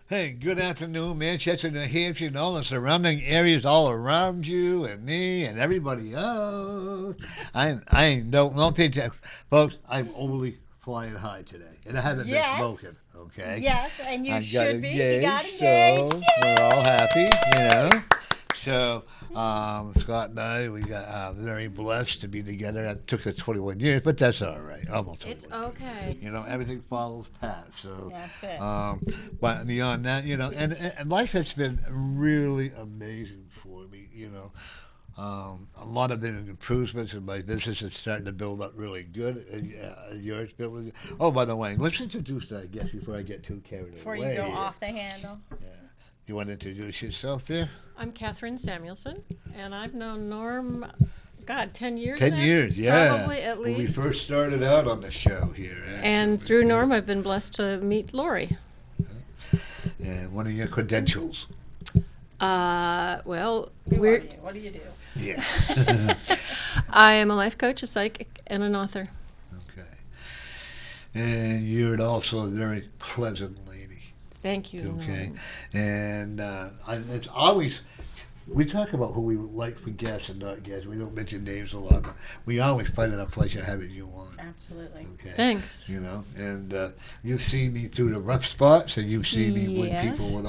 Hey, good afternoon, Manchester, New Hampshire, and all the surrounding areas all around you, and me, and everybody else. I don't pay attention, folks. I'm overly flying high today, and I haven't been smoking. Yes. Okay, Yes, and you I got should be. He got engaged, engaged. so we're all happy, Yay! So, Scott and I, we got very blessed to be together. That took us 21 years, but that's all right. Almost It's 21 years. okay. Everything follows paths. So, That's it. but beyond that, and life has been really amazing for me. A lot of the improvements in my business is starting to build up really good. Yours building. Oh, by the way, let's introduce our guest before I get too carried Before away. you go here. off the handle. Yeah. You want to introduce yourself there? I'm Katheryn Samuelson, and I've known Norm, 10 years 10 now? years, yeah. Probably at When we least. first started out on the show here. And actually. through Norm, I've been blessed to meet Lori. And what are your credentials? Well, Who are we're, you? What do you do? Yeah. I am a life coach, a psychic, and an author. Okay. And you're also a very pleasant lady. Thank you. Okay. Norm. And it's always, we talk about who we like for guests and not guests. We don't mention names a lot, but we always find it a pleasure having you on. Absolutely. Okay. Thanks. And you've seen me through the rough spots, and you've seen me when Yes. people would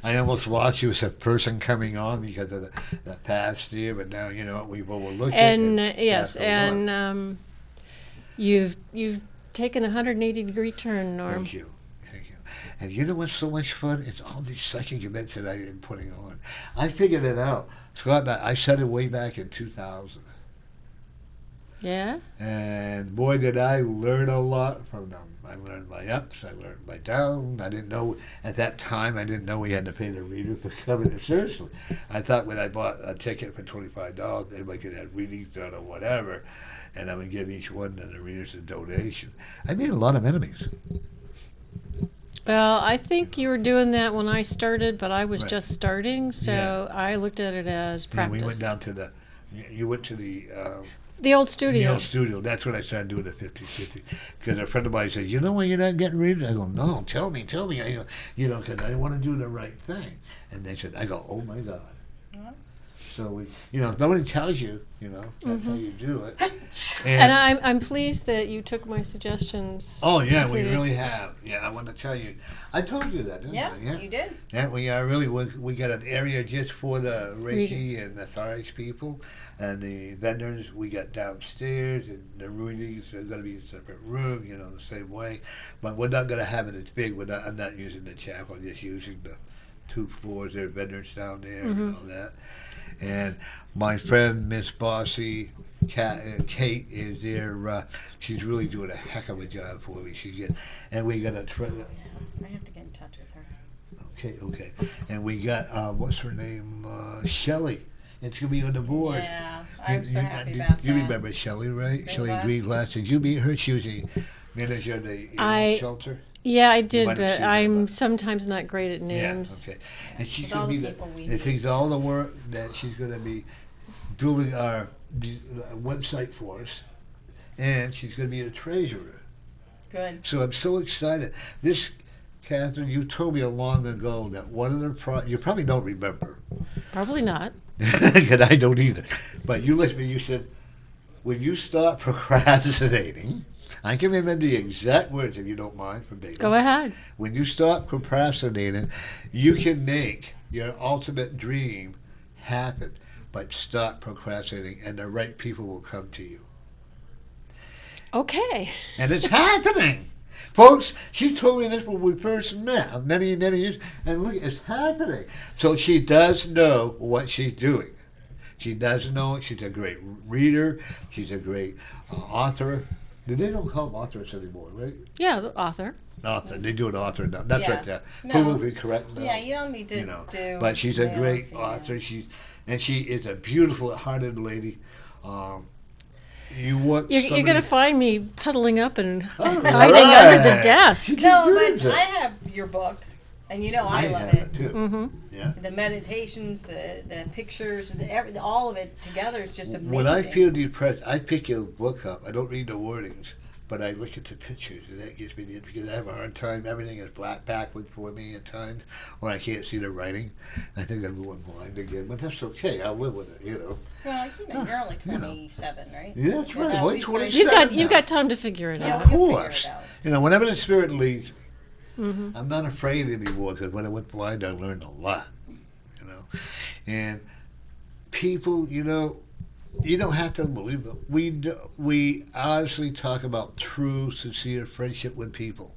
I almost lost you as a person coming on because of the past year, but now, we've overlooked And it. yes, that goes on. and you've taken a 180-degree turn, Norm. Thank you. Thank you. And you know what's so much fun? It's all these psychic events that I've been putting on. I figured it out. Scott and I said it way back in 2000. Yeah? And boy, did I learn a lot from them. I learned my ups, I learned my downs. I didn't know, at that time, I didn't know we had to pay the reader for coming in. Seriously. I thought when I bought a ticket for $25, everybody could have readings done or whatever, and I would give each one of the readers a donation. I made a lot of enemies. Well, I think you were doing that when I started, but I was Right. just starting, so I looked at it as And practice. we went down to you went to the The old studio. old studio. That's when I started doing the 50-50. Because a friend of mine said, why you're not getting readers? I go, no, tell me. Because I want to do the right thing. And they said, I go, oh my God. Huh? So nobody tells you, that's how you do it. And I'm pleased that you took my suggestions. Oh yeah, we completely. really have. Yeah, I want to tell you. I told you that, didn't Yeah, I? you did. Yeah, we are really. We got an area just for the Reiki and the Tharic people, and the vendors we got downstairs, and the readings are going to be in a separate room, the same way. But we're not going to have it as big. I'm not using the chapel. I'm just using the 2 floors. There are vendors down there and all that. And my friend Miss Bossy, Kate is there. She's really doing a heck of a job for me. And we got a. I have to get in touch with her. Okay. And we got, what's her name? Shelley. It's going to be on the board. Yeah, I'm so happy did about you that. remember Shelley, right? Say Shelley what? Greenglass. Did you meet her? She was a manager of the animal I- shelter. Yeah, I You did, might have but seen her, I'm but- sometimes not great at names. Yeah, okay. And she's With going all to the be people we the meet. things, all the work that she's going to be building our website for us. And she's going to be a treasurer. Good. So I'm so excited. This, Catherine, you told me long ago that one of the you probably don't remember, Probably not. because I don't either. But you listened to me. You said, when you start procrastinating, I can remember the exact words if you don't mind for me. Go ahead. When you start procrastinating, you can make your ultimate dream happen. But stop procrastinating, and the right people will come to you. Okay. And it's happening. Folks, she told me this when we first met, many, many years, and look, it's happening. So she does know what she's doing. She does know she's a great reader. She's a great author. They don't call them authors anymore, right? Yeah, the author. Author. They do an author now. That's Yeah. right. Yeah. No. Politically correct now. Yeah, you don't need to do. But she's a male or great female. author. She is a beautiful-hearted lady. You want You're somebody- going to find me puddling up and All hiding under the right. desk. No, Good. but I have your book, and I love have it. too. Mm-hmm. Yeah. The meditations, the pictures, all of it together is just amazing. When I feel depressed, I pick your book up. I don't read the wordings, but I look at the pictures, and that gives me the because I have a hard time. Everything is black backward for me at times, or I can't see the writing. I think I'm going blind again, but that's okay. I'll live with it, Well, you're only 27, right? Yeah, that's Is right. that I'm what only you 27 said? You've got time to figure it Yeah, out. Of you'll figure course. it out. Whenever the spirit leads me, Mm-hmm. I'm not afraid anymore because when I went blind, I learned a lot, And people, you don't have to believe it. We honestly talk about true, sincere friendship with people.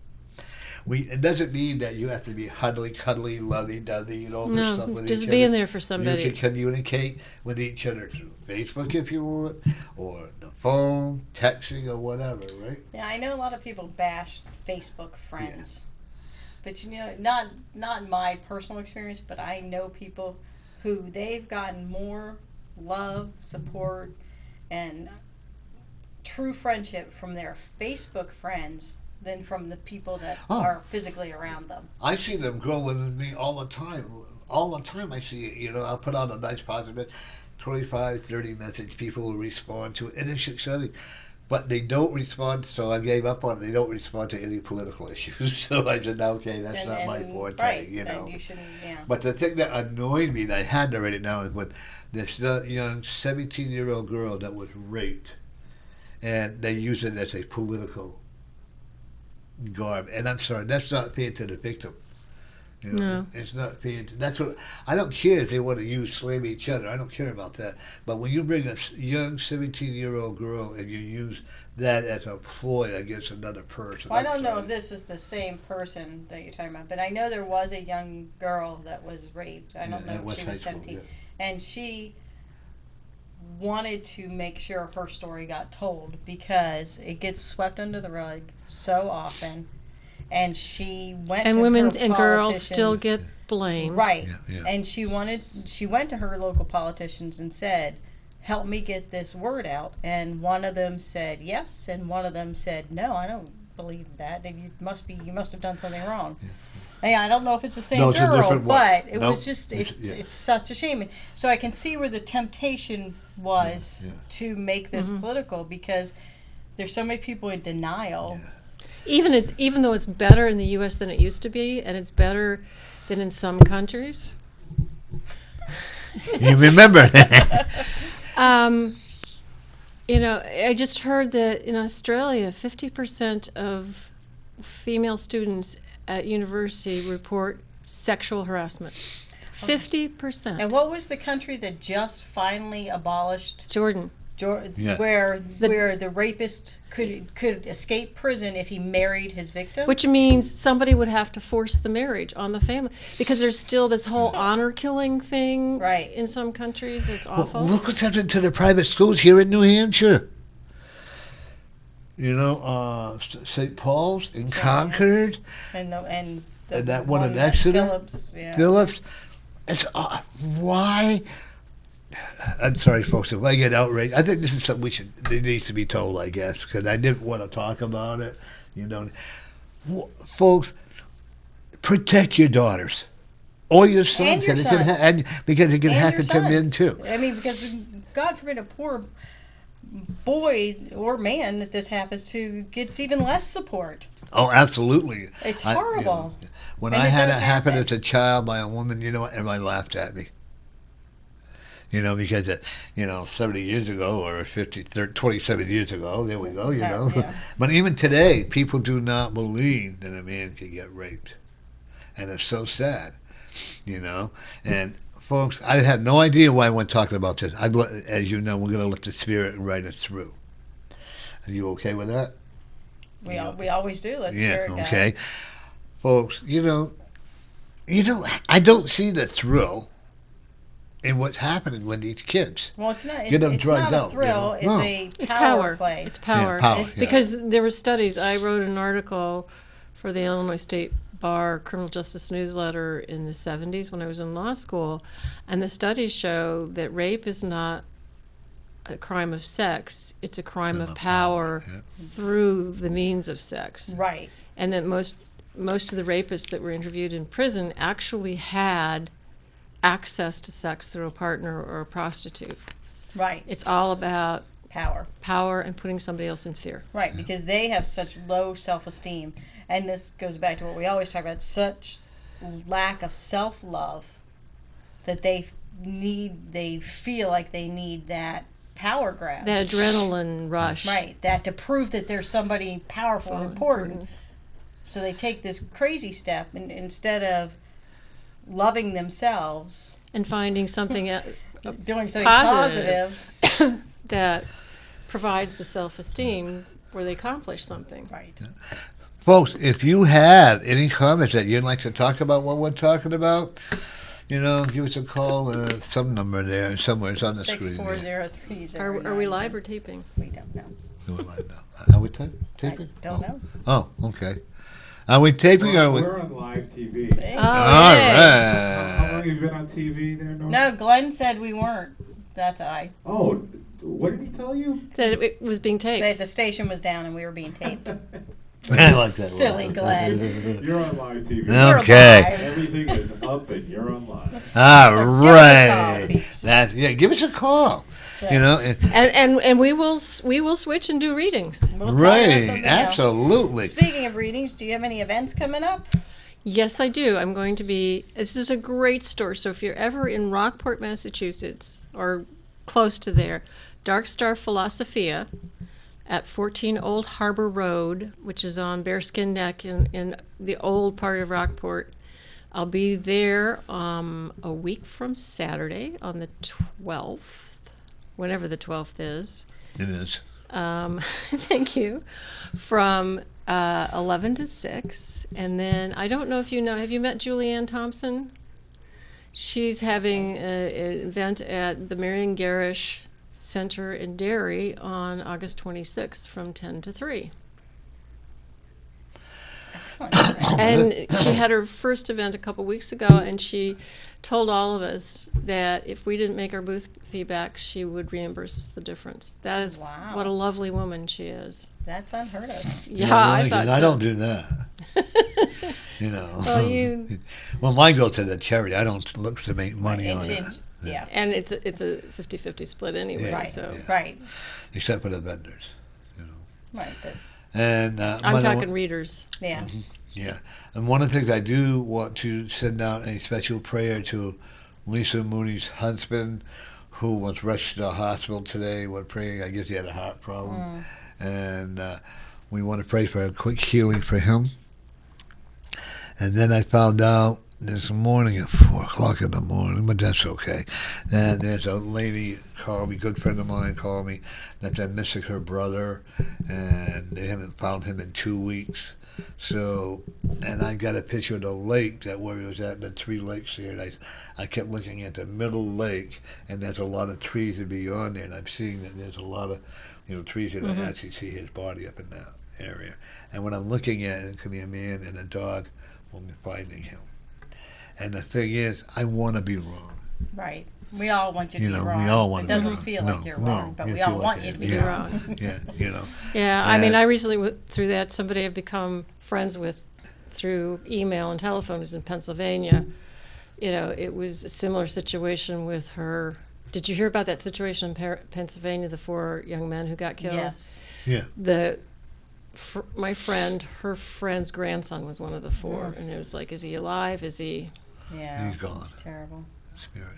It doesn't mean that you have to be cuddly, lovey-dovey, all this stuff with each other. Just being there for somebody. You can communicate with each other through Facebook if you want, or the phone, texting, or whatever, right? Yeah, I know a lot of people bash Facebook friends. But not in my personal experience, but I know people who they've gotten more love, support, and true friendship from their Facebook friends than from the people that are physically around them. I see them grow with me all the time. All the time I see it. I'll put out a nice positive 25, 30 message. People will respond to it, and it's exciting. But they don't respond, so I gave up on it. They don't respond to any political issues. So I said, okay, that's not my forte, right. And you shouldn't, But the thing that annoyed me, that I had to write it down, is with this young 17-year-old girl that was raped. And they use it as a political garb. And I'm sorry, that's not fair to the victim. No. It's not fair. That's what I don't care if they want to slam each other. I don't care about that. But when you bring a young 17-year-old girl and you use that as a ploy against another person, well, I don't know if this is the same person that you're talking about, but I know there was a young girl that was raped. I don't know if she was 17, and she wanted to make sure her story got told because it gets swept under the rug so often. And she went and to women her and girls still get blamed. Right. And she went to her local politicians and said, help me get this word out. And one of them said yes, and one of them said, no, I don't believe that. You must have done something wrong. Yeah, I don't know if it's the same girl, but it was just it's such a shame. So I can see where the temptation was to make this political because there's so many people in denial. Even though it's better in the U.S. than it used to be, and it's better than in some countries. You remember? I just heard that in Australia, 50% of female students at university report sexual harassment. 50%. And what was the country that just finally abolished? Jordan. Where the rapist could escape prison if he married his victim? Which means somebody would have to force the marriage on the family. Because there's still this whole honor killing thing in some countries. It's awful. Well, look what's happening to the private schools here in New Hampshire. St. Paul's in Concord. And that one in Exeter. Phillips. It's, why... I'm sorry, folks, if I get outraged. I think this is something it needs to be told, I guess, because I didn't want to talk about it. Folks, protect your daughters or your sons, and your sons. Because it can happen to men too. I mean, because God forbid a poor boy or man that this happens to gets even less support. Oh, absolutely. It's horrible. When I had it happen as a child by a woman, everybody laughed at me. Because, 70 years ago or 27 years ago, there we go, Yeah. But even today, people do not believe that a man can get raped. And it's so sad, And, folks, I have no idea why I went talking about this. As you know, we're going to let the Spirit write it through. Are you okay with that? We always do. Let Spirit guide. Okay. Folks, I don't see the thrill in what's happening with these kids. Well, it's not. Get them it's drugged not a out, thrill. It's power play. It's power. Yeah, because there were studies. I wrote an article for the Illinois State Bar Criminal Justice Newsletter in the 70s when I was in law school, and the studies show that rape is not a crime of sex. It's a crime of power through the means of sex. Right. And that most of the rapists that were interviewed in prison actually had access to sex through a partner or a prostitute. Right. It's all about Power. and putting somebody else in fear. Right, because they have such low self-esteem. And this goes back to what we always talk about, such lack of self-love that they feel like they need that power grab. That adrenaline rush. Right, that to prove that there's somebody powerful and important. So they take this crazy step, and instead of loving themselves and finding something doing something positive that provides the self-esteem where they accomplish something. Right. Folks, if you have any comments that you'd like to talk about what we're talking about, give us a call. Some number there somewhere. It's on the screen. 64030. Are we live or taping? We don't know. We're live now. Are we taping? I don't know. Oh, okay. Are we taping or are we? We're on live TV. Oh, All yay. right. How long have you been on TV there, Norm? No, Glenn said we weren't. That's I. Oh, what did he tell you? That it was being taped. The station was down and we were being taped. I like that. Silly Glenn. You're on live TV. Okay. Everything is up and you're on live. All So right. give us a call, Give us a call. So, And we will switch and do readings. we'll tell you Right. something else. Absolutely. Speaking of readings, do you have any events coming up? Yes, I do. I'm going to be. This is a great store. So if you're ever in Rockport, Massachusetts, or close to there, Dark Star Philosophia at 14 Old Harbor Road, which is on Bearskin Neck in the old part of Rockport. I'll be there a week from Saturday on the 12th, whenever the 12th is. It is. Thank you. From 11 to 6. And then, I don't know if you know, have you met Julianne Thompson? She's having an event at the Marion Garish Center in Derry on August 26th from 10 to 3. Excellent. And she had her first event a couple weeks ago, and she told all of us that if we didn't make our booth fee back, she would reimburse us the difference. That is Wow. what a lovely woman she is. That's unheard of. Yeah, I thought so. I don't do that. Well, Well, mine goes to the charity. I don't look to make money on it. Yeah. And it's a 50-50 split anyway. Yeah. So Right. Except for the vendors. Right. But, And I'm talking readers. yeah. Yeah, and one of the things I do want to send out a special prayer to Lisa Mooney's husband, who was rushed to the hospital today. We're praying, I guess he had a heart problem, and we want to pray for a quick healing for him. And then I found out this morning at 4 o'clock in the morning, but that's okay. And there's a lady called me, good friend of mine called me, that they're missing her brother, and they haven't found him in 2 weeks. So, and I got a picture of the lake that where he was at, the 3 lakes there, and I kept looking at the middle lake, and there's a lot of trees beyond there, and I'm seeing that there's a lot of, trees that I actually see his body up in that area. And when I'm looking at it, it could be a man and a dog will be finding him. And the thing is, I want to be wrong. Right. We all want you to be wrong. We all want it to be doesn't wrong. feel like you're wrong, but we all want you to be wrong. Yeah, Yeah, I mean, I recently went through that. Somebody I've become friends with through email and telephone is in Pennsylvania. It was a similar situation with her. Did you hear about that situation in Pennsylvania, the 4 young men who got killed? Yes. Yeah. My friend, her friend's grandson was one of the 4, and it was like, is he alive? Is he? Yeah. He's gone. It's terrible. Spirit.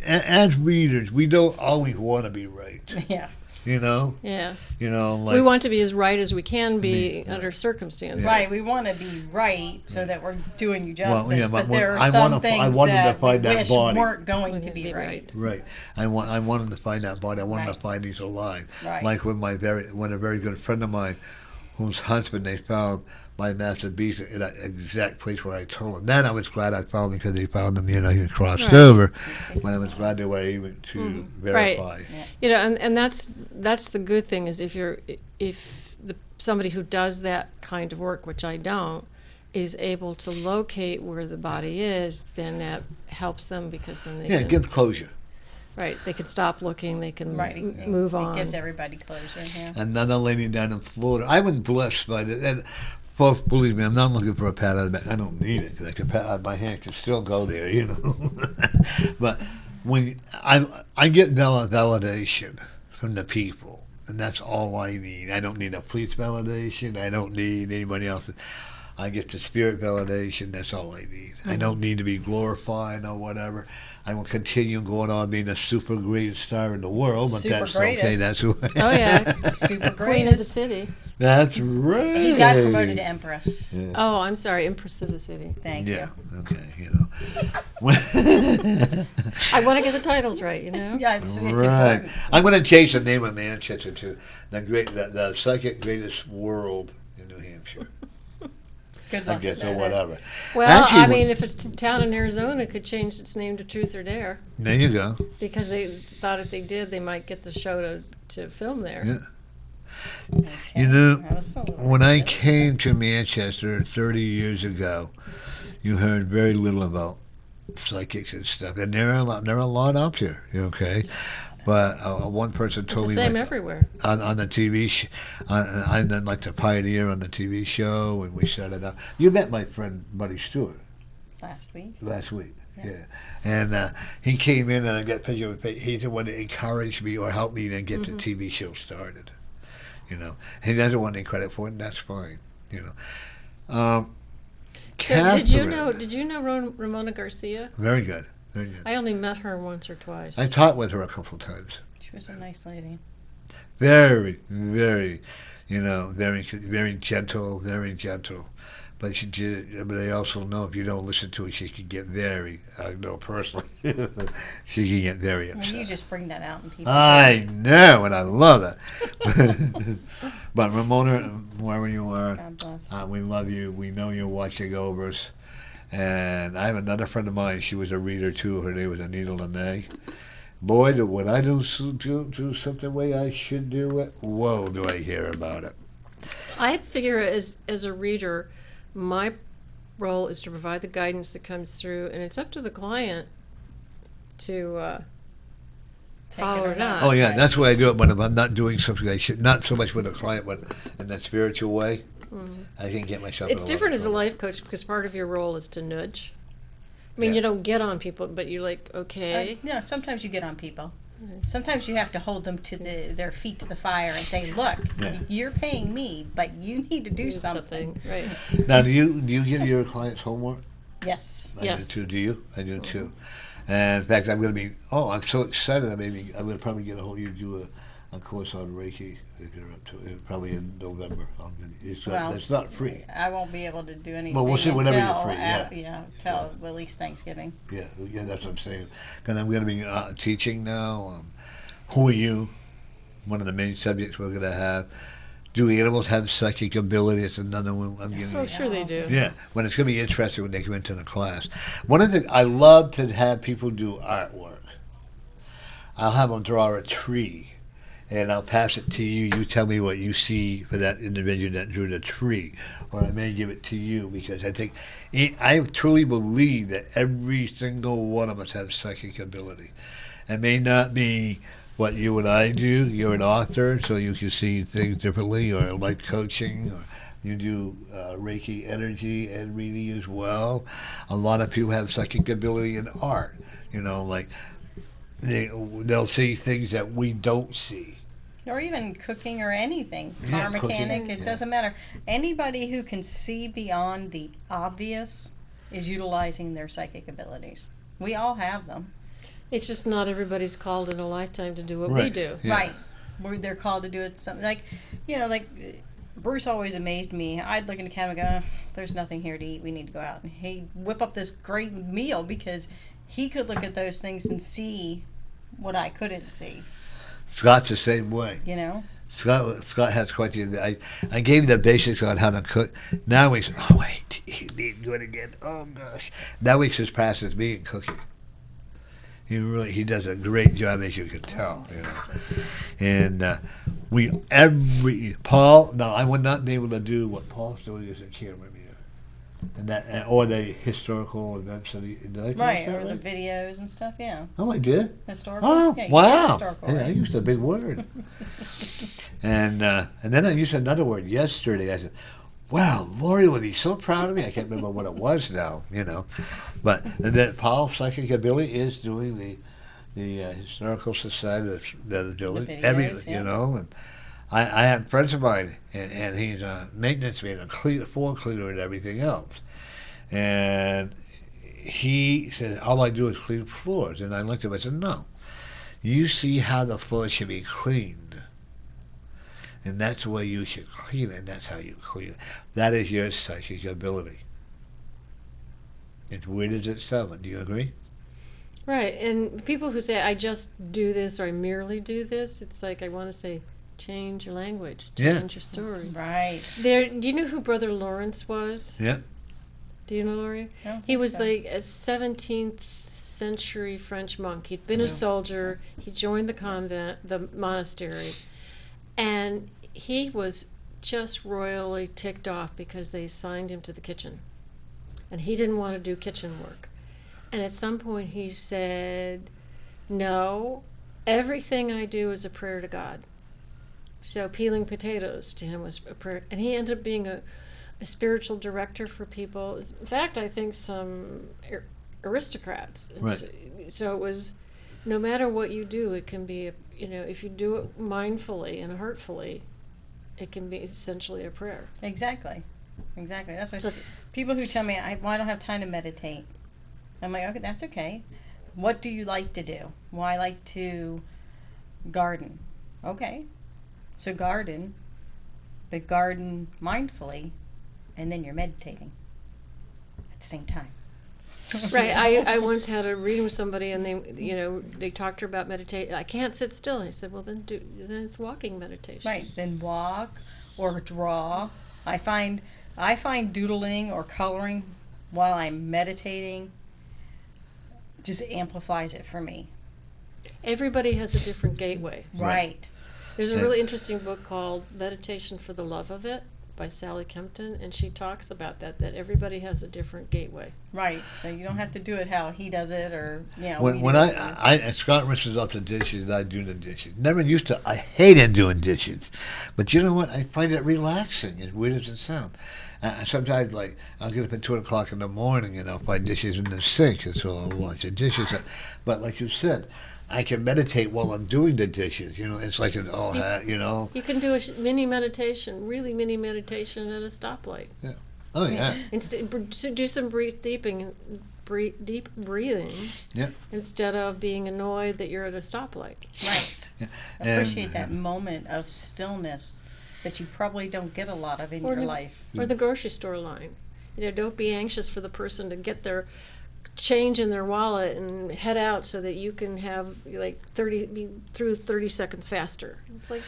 As readers, we don't always want to be right. Yeah. Yeah. Like, We want to be as right as we can be under circumstances. Right. We want to be right so that we're doing you justice, but but there I are some wanna- I things wanted to that we find that wish body. weren't going to be right. Right. I wanted to find that body. I wanted Right. to find he's alive. Right. Like with when a very good friend of mine, whose husband they found by massive beast in that exact place where I told him. Then I was glad I found him because they found him, he crossed Right. over. But I was glad they were able to verify. Right. And that's the good thing is if somebody who does that kind of work, which I don't, is able to locate where the body is, then that helps them because then they Yeah, can, give closure. right, they can stop looking, they can Right. move on. It gives everybody closure. Yeah. Another lady down in Florida. I was blessed by it. And folks, believe me, I'm not looking for a pat on the back. I don't need it because my hand can still go there, But when I get validation from the people, and that's all I need. I don't need a police validation. I don't need anybody else. I get the spirit validation. That's all I need. I don't need to be glorified or whatever. I will continue going on being a super great star in the world, but Super that's greatest. okay. That's who I am. Oh yeah, Super Queen of the great. city. That's right. He got promoted to Empress. Yeah. Oh, I'm sorry, Empress of the city. Thank Yeah. you. Okay. You know. I want to get the titles right, you know. Yeah, it's Right. important. I'm going to change the name of Manchester to the second greatest world in New Hampshire. Good I luck guess, with or that. whatever. Well, Actually, I mean, if it's a town in Arizona, it could change its name to Truth or Dare there you go. because they thought if they did, they might get the show to film there. Yeah. Okay. You know, That was so when I good. came to Manchester 30 years ago, you heard very little about psychics and stuff, and there are a lot out there. Okay, but one person It's told the me same like, everywhere. on the TV. I'm then like the pioneer on the TV show, and we set it up. You met my friend Buddy Stewart Last week. last week. Yeah. Yeah. And he came in and I got a picture of him. He's the one that encouraged me or helped me to get the TV show started. You know, he doesn't want any credit for it, and that's fine. You know. So did you Katheryn, know Ramona Garcia? Very good. Very good. I only met her once or twice. I taught with her a couple of times. She was a nice lady. Very, very, very gentle, very gentle. But but I also know if you don't listen to her, she can get very. I know personally, she can get very Well, upset. you just bring that out in people. I know, and I love it. But Ramona, wherever you are, God bless. we love you. We know you're watching over us. And I have another friend of mine. She was a reader too. Her name was Anita LeMay. Boy, when I do something the way I should do it, whoa, do I hear about it. I figure as a reader, my role is to provide the guidance that comes through, and it's up to the client to Take follow it or it up. not. Oh yeah, Right. that's why I do it when I'm not doing something I should. Not so much with a client, but in that spiritual way. I can get myself. It's in different lot of as a trouble. life coach because part of your role is to nudge. I mean, Yeah. you don't get on people, but you're like, okay. Yeah, sometimes you get on people. Sometimes you have to hold them to their feet to the fire and say, "Look, Yeah. you're paying me, but you need to do something." Right. Now, do you give your clients homework? Yes. I Yes. do too. Do you? I do too. And in fact, I'm going to be. Oh, I'm so excited! I'm going to probably get a hold of you to do a course on Reiki. If you're up to it, probably in November. It's not free. I won't be able to do anything Well, we'll see whenever you're until, free, yeah. till at least Thanksgiving. Yeah, that's what I'm saying. And I'm going to be teaching now. Who are you? One of the main subjects we're going to have. Do animals have psychic ability? It's another one I'm getting. Oh, sure they do. Yeah, when it's going to be interesting when they come into the class. One of the I love to have people do artwork. I'll have them draw a tree, and I'll pass it to you. You tell me what you see for that individual that drew the tree, or I may give it to you because I think I truly believe that every single one of us has psychic ability. It may not be what you and I do. You're an author, so you can see things differently, or life coaching, or you do Reiki energy and reading as well. A lot of people have psychic ability in art. Like they'll see things that we don't see. Or even cooking or anything. Yeah, Car mechanic, cooking, it yeah. doesn't matter. Anybody who can see beyond the obvious is utilizing their psychic abilities. We all have them. It's just not everybody's called in a lifetime to do what we Right. do. Yeah. Right. They're called to do it something like Bruce always amazed me. I'd look in the camera and go, there's nothing here to eat. We need to go out. And he'd whip up this great meal because he could look at those things and see what I couldn't see, Scott's the same way. Scott has quite the. I gave him the basics on how to cook. Now he's he needs to do it again. Oh gosh! Now he surpasses me in cooking. He does a great job, as you can tell. And Paul. No, I would not be able to do what Paul's doing as a cameraman, and that or the historical events that he did. I right? pronounce that Or the right? videos and stuff. Yeah, Oh, I did. historical. Oh, yeah, you wow! said historical, Yeah, I right? used a big word. and then I used another word yesterday. I said, "Wow, Lori would be so proud of me." I can't remember what it was now, But and then Paul's psychic ability is doing historical society, the village, videos, you yeah. know. And I have friends of mine, and he's a maintenance man, a floor cleaner, and everything else. And he said, all I do is clean floors. And I looked at him, I said, no. You see how the floor should be cleaned. And that's the way you should clean it, and that's how you clean it. That is your psychic ability. And where does it sell it? Do you agree? Right, and people who say, I just do this or I merely do this, it's like I want to say, change your language, change your story. Right. Do you know who Brother Lawrence was? Yeah. Do you know Laurie? No, He was so. like a 17th century French monk. He'd been a soldier. He joined the monastery, and he was just royally ticked off because they assigned him to the kitchen, and he didn't want to do kitchen work. And at some point he said, no, everything I do is a prayer to God. So peeling potatoes to him was a prayer. And he ended up being a spiritual director for people. In fact, I think some aristocrats. Right. So it was, no matter what you do, it can be, if you do it mindfully and heartfully, it can be essentially a prayer. Exactly. That's what people who tell me, I don't have time to meditate. I'm like, okay, that's okay. What do you like to do? Well, I like to garden. Okay. So garden, but garden mindfully, and then you're meditating at the same time. Right. I once had a reading with somebody, and they talked to her about meditation. I can't sit still. And I said, well, then it's walking meditation. Right. Then walk or draw. I find doodling or coloring while I'm meditating just amplifies it for me. Everybody has a different gateway. Right. There's a really interesting book called Meditation for the Love of It by Sally Kempton, and she talks about that everybody has a different gateway. Right. So you don't have to do it how he does it, or When I Scott rinses off the dishes, and I do the dishes. Never used to. I hated doing dishes, but you know what? I find it relaxing. As weird as it sounds. Sometimes, like, I'll get up at 2 o'clock in the morning and I'll find dishes in the sink, and so I'll wash the dishes. But like you said, I can meditate while I'm doing the dishes. It's like an You can do a mini meditation at a stoplight. Yeah. Oh yeah. Do some deep breathing. Yeah. Instead of being annoyed that you're at a stoplight. Right. Yeah. Appreciate that moment of stillness that you probably don't get a lot of in your life. Or the grocery store line. Don't be anxious for the person to get their change in their wallet and head out so that you can have be through 30 seconds faster. It's like,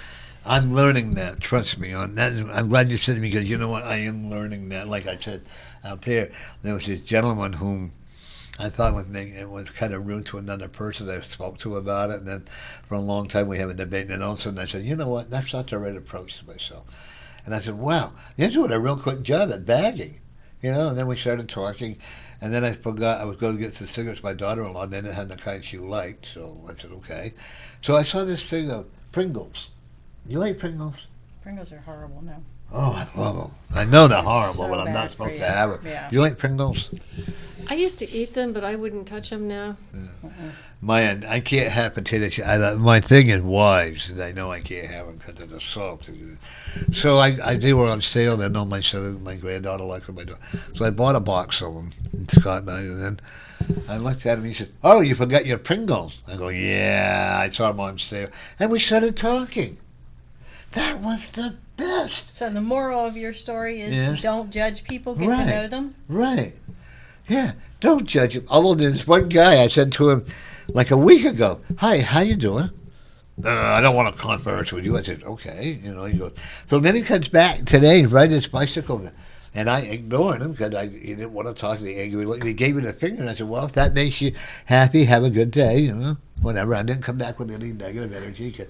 I'm learning that. Trust me on that. I'm glad you said to me, because you know what? I am learning that. Like I said out there was this gentleman whom I thought was kind of rude to another person. I spoke to about it, and then for a long time we have a debate. And then all of a sudden I said, you know what? That's not the right approach to myself. And I said, wow, you're doing a real quick job at bagging. And then we started talking, and then I forgot I was going to get some cigarettes for my daughter-in-law. They didn't have the kind she liked, so I said, okay. So I saw this thing of Pringles. You like Pringles? Pringles are horrible, no. Oh, I love them. I know they're horrible, so but I'm bad not for supposed you. to have them. Yeah. Do you like Pringles? I used to eat them, but I wouldn't touch them now. I can't have potato chips. My thing is wives, and I know I can't have them because of the salt. So they were on sale. I know my son, my granddaughter liked them. So I bought a box of them, Scott and I, and then I looked at him. He said, "Oh, you forgot your Pringles." I go, "Yeah, I saw them on sale," and we started talking. That was the best. So the moral of your story is Yes. don't judge people, get to Right. know them. Right. Yeah, don't judge him. Although there's one guy I said to him like a week ago, "Hi, how you doing?" I don't want to converse with you. I said, okay. He goes. So then he comes back today, riding his bicycle, and I ignored him because he didn't want to talk to the angry look. He gave me the finger, and I said, well, if that makes you happy, have a good day, whatever. I didn't come back with any negative energy, because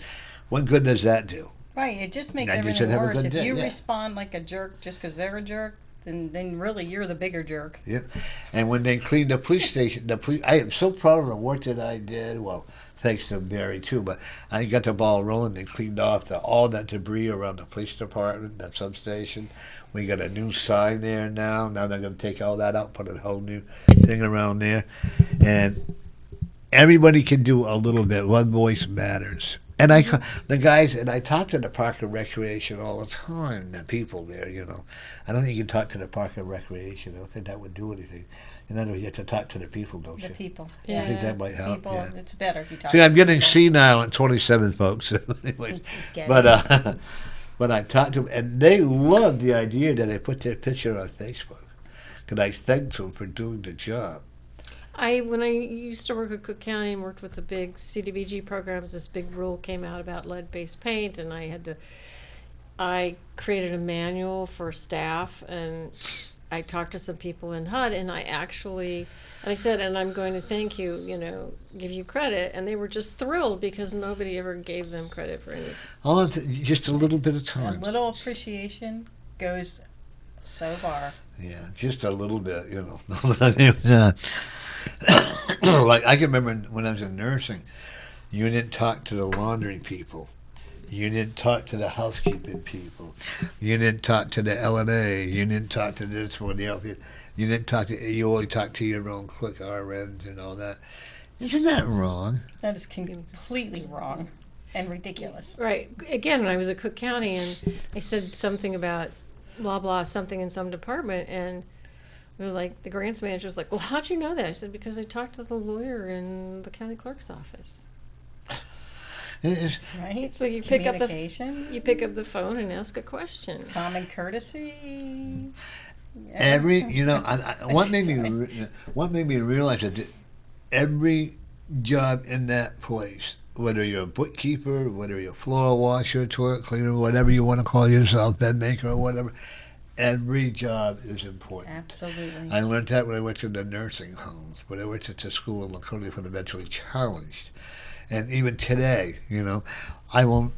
what good does that do? Right, it just makes I just everything said, have a worse. good If day, you yeah. respond like a jerk just because they're a jerk, then really you're the bigger jerk. Yeah. And when they cleaned the police station, I am so proud of the work that I did. Well, thanks to Barry too, but I got the ball rolling. They cleaned off all that debris around the police department, that substation. We got a new sign there now. Now they're going to take all that out, put a whole new thing around there, and everybody can do a little bit. One voice matters. And the guys, and I talk to the Park and Recreation all the time, the people there, I don't think you can talk to the Park and Recreation. I don't think that would do anything. In other words, you have to talk to the people, don't you? The people. I think that might help. People, Yeah. it's better if you talk See, to I'm getting people. senile at 27, folks. Anyways, Get but but I talked to them, and they loved the idea that I put their picture on Facebook. Because I thanked them for doing the job. When I used to work at Cook County and worked with the big CDBG programs, this big rule came out about lead-based paint, and I created a manual for staff, and I talked to some people in HUD, and I said, and I'm going to thank you, give you credit, and they were just thrilled because nobody ever gave them credit for anything. Just a little bit of A time. little appreciation goes so far. Yeah, just a little bit, Like, I can remember when I was in nursing, you didn't talk to the laundry people. You didn't talk to the housekeeping people. You didn't talk to the LNA. You didn't talk to this one, the other. You only talked to your own click RNs and all that. Isn't that wrong? That is completely wrong and ridiculous. Right. Again, when I was at Cook County, and I said something about blah, blah, something in some department, and the grants manager was like, well, how'd you know that? I said, because I talked to the lawyer in the county clerk's office. Right? So you pick up the phone and ask a question. Common courtesy. What made me realize that every job in that place, whether you're a bookkeeper, whether you're a floor washer, toilet cleaner, whatever you want to call yourself, bed maker or whatever, every job is important. Absolutely. I learned that when I went to the nursing homes, when I went to school in Laconia when eventually challenged. And even today, I won't,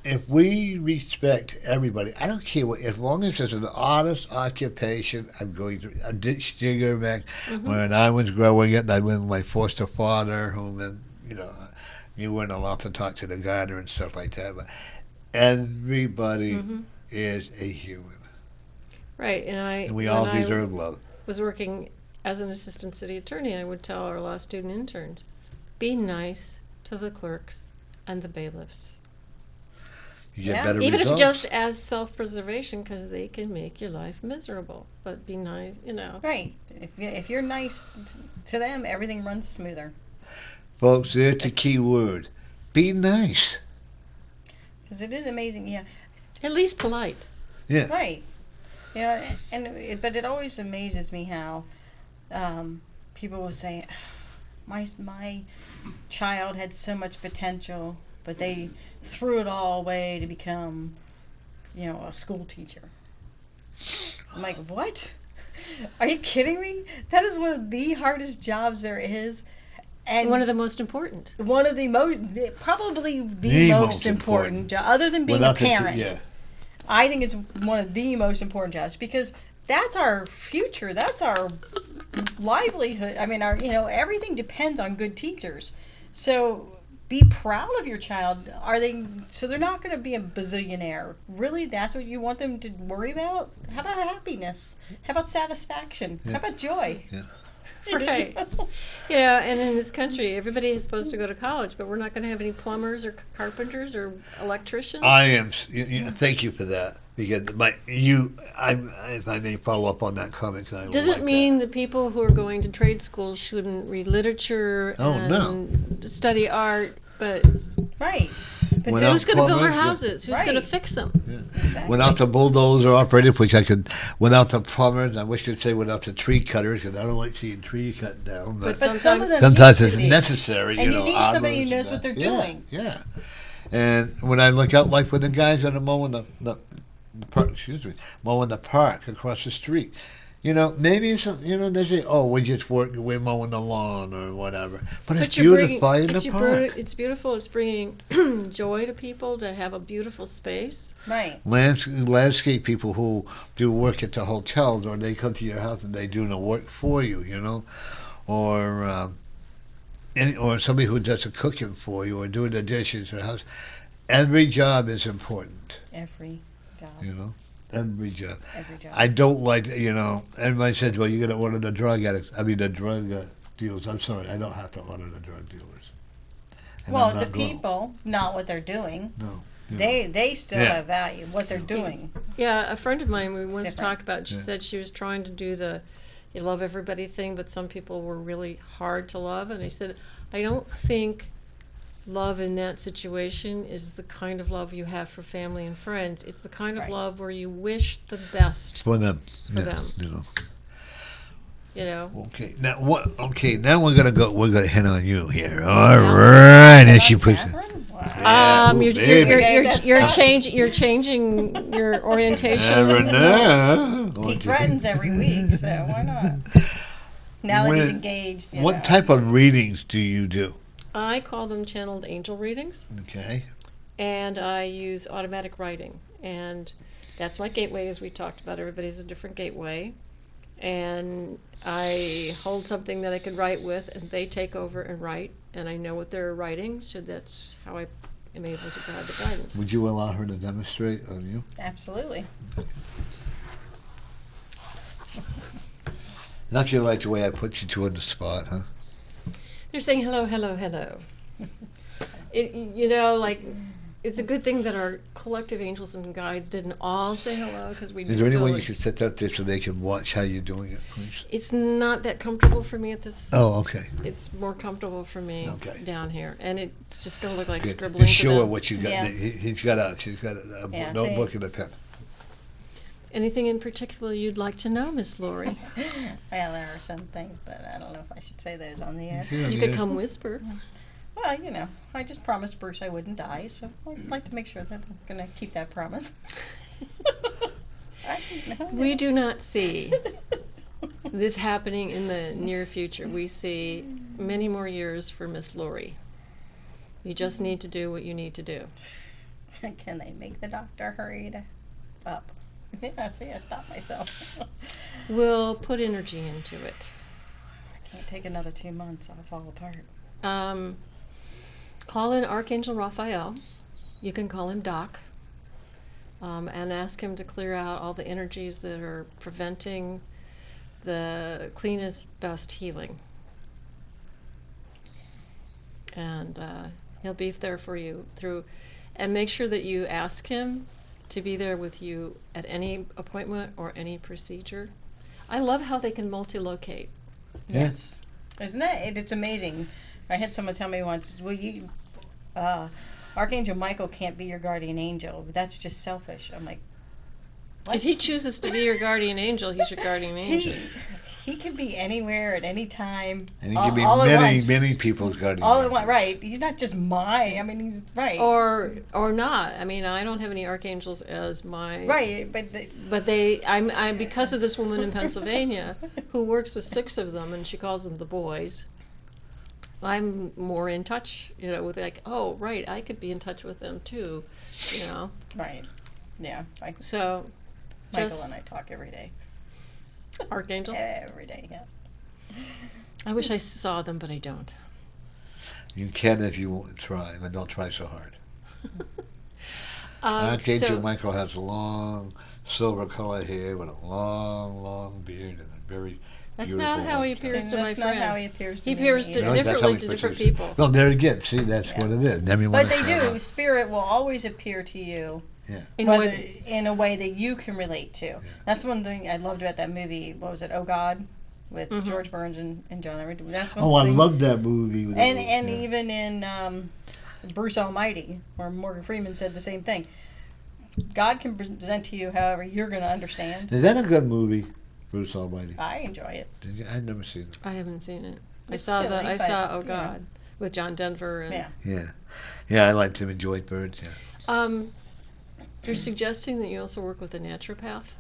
if we respect everybody, I don't care what, as long as it's an honest occupation, I'm going to, a ditch digger back when I was growing up, I went with my foster father, whom then, you weren't allowed to talk to the gardener and stuff like that, but everybody is a human. Right, and we all deserve love. Was working as an assistant city attorney, I would tell our law student interns, be nice to the clerks and the bailiffs. You get better even results. if just as self-preservation, because they can make your life miserable. But be nice, Right. If you're nice to them, everything runs smoother. Folks, there's a key word. Be nice. Because it is amazing, yeah. At least polite. Yeah. Right. But it always amazes me how people will say, my child had so much potential, but they threw it all away to become, a school teacher. I'm like, what? Are you kidding me? That is one of the hardest jobs there is. And one of the most important. One of the probably the most important job, other than being a parent. I think it's one of the most important jobs because that's our future. That's our livelihood. I mean, everything depends on good teachers. So be proud of your child. So they're not going to be a bazillionaire. Really? That's what you want them to worry about? How about happiness? How about satisfaction? Yeah. How about joy? Yeah. Right. And in this country, everybody is supposed to go to college, but we're not going to have any plumbers or carpenters or electricians. I am. Thank you for that. Because if I may follow up on that comment. Doesn't mean the people who are going to trade schools shouldn't read literature and study art, but right. But who's going to build our houses? Who's going to fix them? Yeah. Exactly. Without the bulldozer operator, which without the plumbers, I wish I could say without the tree cutters, because I don't like seeing trees cut down. But some of them sometimes need it's to be. necessary. And you need somebody who knows what they're doing. Yeah. And when I look out, like with the guys that are mowing mowing the park across the street. Maybe it's, they say, we're mowing the lawn or whatever. But it's beautifying the park. It's beautiful. It's bringing joy to people to have a beautiful space. Right. Landscape people who do work at the hotels, or they come to your house and they do the work for you, or somebody who does the cooking for you or doing the dishes in the house. Every job is important. Every job. Every job. Every job. I don't like, everybody says, well, you're going to order the drug dealers. I'm sorry, I don't have to honor the drug dealers. And Well, I'm the not going- people, not what they're doing. No. Yeah. They still Yeah. have value. What they're doing. Yeah, a friend of mine we It's once different. talked about, she Yeah. said she was trying to do the you love everybody thing, but some people were really hard to love. And I said, I don't think love in that situation is the kind of love you have for family and friends. It's the kind of Right. love where you wish the best, For them. For them. You know. you know. Okay. Now what? Okay. Now we're gonna hit on you here. All right. And she puts. Katheryn? Wow. Yeah, ooh, baby. Okay, that's fine. You're changing your orientation. Never know. He threatens every week, so why not? Now that he's When- engaged. You What know. type of readings do you do? I call them channeled angel readings, Okay. and I use automatic writing, and that's my gateway, as we talked about. Everybody's a different gateway, and I hold something that I could write with, and they take over and write, and I know what they're writing, so that's how I am able to provide the guidance. Would you allow her to demonstrate on you? Absolutely. Not you like the way I put you two on the spot, huh? They're saying hello, hello, hello. Like, it's a good thing that our collective angels and guides didn't all say hello, because we Is there any still. way you could sit out there so they can watch how you're doing it, please? It's not that comfortable for me at this. Oh, okay. It's more comfortable for me Okay. down here, and it's just gonna look like Good. scribbling Just to show her them. what you got. Yeah. She's got a Yeah, notebook see? and a pen. Anything in particular you'd like to know, Miss Lori? Well, there are some things, but I don't know if I should say those on the air. You could come whisper. Well, I just promised Bruce I wouldn't die, so I'd like to make sure that I'm going to keep that promise. We do not see this happening in the near future. We see many more years for Miss Lori. You just need to do what you need to do. Can they make the doctor hurry up? Yeah, see, I stopped myself. We'll put energy into it. I can't take another 2 months. I'll fall apart. Call in Archangel Raphael. You can call him Doc, and ask him to clear out all the energies that are preventing the cleanest, best healing. And he'll be there for you and make sure that you ask him to be there with you at any appointment or any procedure. I love how they can multi-locate. Yes. Isn't that? It's amazing. I had someone tell me once, Archangel Michael can't be your guardian angel. That's just selfish. I'm like, what? If he chooses to be your guardian angel, he's your guardian angel. He can be anywhere at any time. And he can be all at many, once. many people's guardian. All at angels. once, right? He's not just mine. I mean, he's right. Or not. I mean, I don't have any archangels as my Right, but But I'm because of this woman in Pennsylvania who works with 6 of them, and she calls them the boys. I'm more in touch, with like, oh, right, I could be in touch with them too, right, yeah. So, Michael just and I talk every day. Archangel. Every day, yeah. I wish I saw them, but I don't. You can if you try, but don't try so hard. Archangel So, Michael has long silver colored hair with a long, long beard and a very that's beautiful not how he white appears See, to my that's friend. not how he appears to He me appears to either. Really? That's how differently he's to different supposed to- people. No, there again. See, that's Yeah. what it is. Everyone But they is do. different. Spirit will always appear to you Yeah. in a way that you can relate to. That's one thing I loved about that movie. What was it? Oh God, with Mhm. George Burns and John Everett. That's one Oh, I thing. love that movie. with And the- yeah. even in Bruce Almighty, where Morgan Freeman said the same thing. God can present to you however you're going to understand. Is that a good movie, Bruce Almighty? I enjoy it. Did you? I've never seen it. I haven't seen it. It's I silly, but, saw Oh yeah. God with John Denver and Yeah. Yeah, I liked him in Joy Birds. Yeah. You're suggesting that you also work with a naturopath?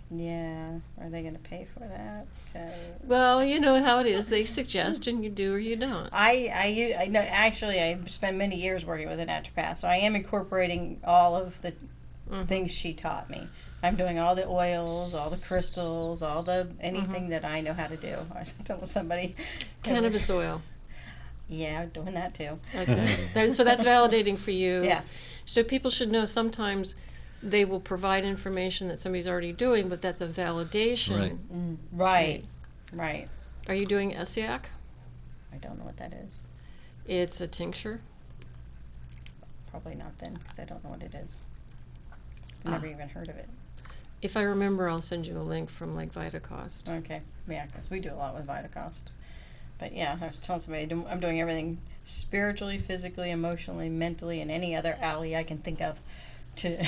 Yeah. Are they going to pay for that? 'Cause Well, you know how it is. They suggest and you do or you don't. I know. Actually, I spent many years working with a naturopath, so I am incorporating all of the Mhm. things she taught me. I'm doing all the oils, all the crystals, all the anything that I know how to do. I was telling somebody, Cannabis oil. Yeah, doing that too. Okay. So that's validating for you. Yes. So people should know sometimes they will provide information that somebody's already doing, but that's a validation. Right. Right. Right. Are you doing Essiac? I don't know what that is. It's a tincture. Probably not then, because I don't know what it is. I've never even heard of it. If I remember, I'll send you a link from like VitaCost. Okay, yeah, because we do a lot with VitaCost. But yeah, I was telling somebody I'm doing everything spiritually, physically, emotionally, mentally, and any other alley I can think of to,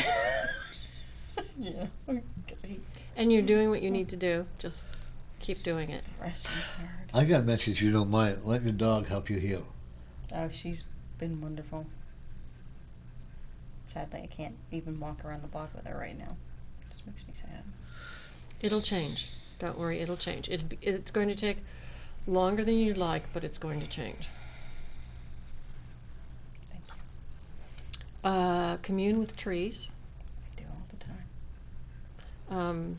And you're doing what you need to do. Just keep doing it. Resting's hard. I got a message you don't mind. Let your dog help you heal. Oh, she's been wonderful. Sadly, I can't even walk around the block with her right now. It just makes me sad. It'll change. Don't worry, it'll change. It's going to take longer than you'd like, but it's going to change. Thank you. Commune with trees. I do all the time.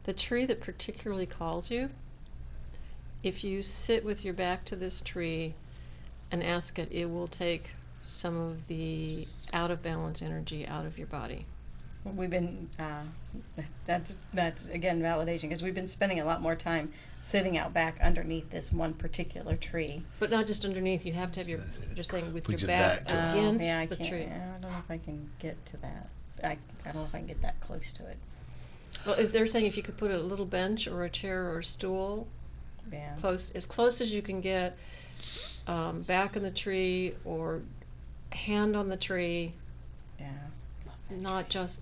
The tree that particularly calls you, if you sit with your back to this tree and ask it, it will take some of the out of balance energy out of your body. We've been, that's again validation, because we've been spending a lot more time sitting out back underneath this one particular tree. But not just underneath, you have to have your, just saying with Put your your back back to it. against yeah, I the can't, tree. I don't know if I can get to that. I don't know if I can get that close to it. Well, if they're saying if you could put a little bench or a chair or a stool Yeah. as close as you can get, back in the tree or hand on the tree, Yeah. not just,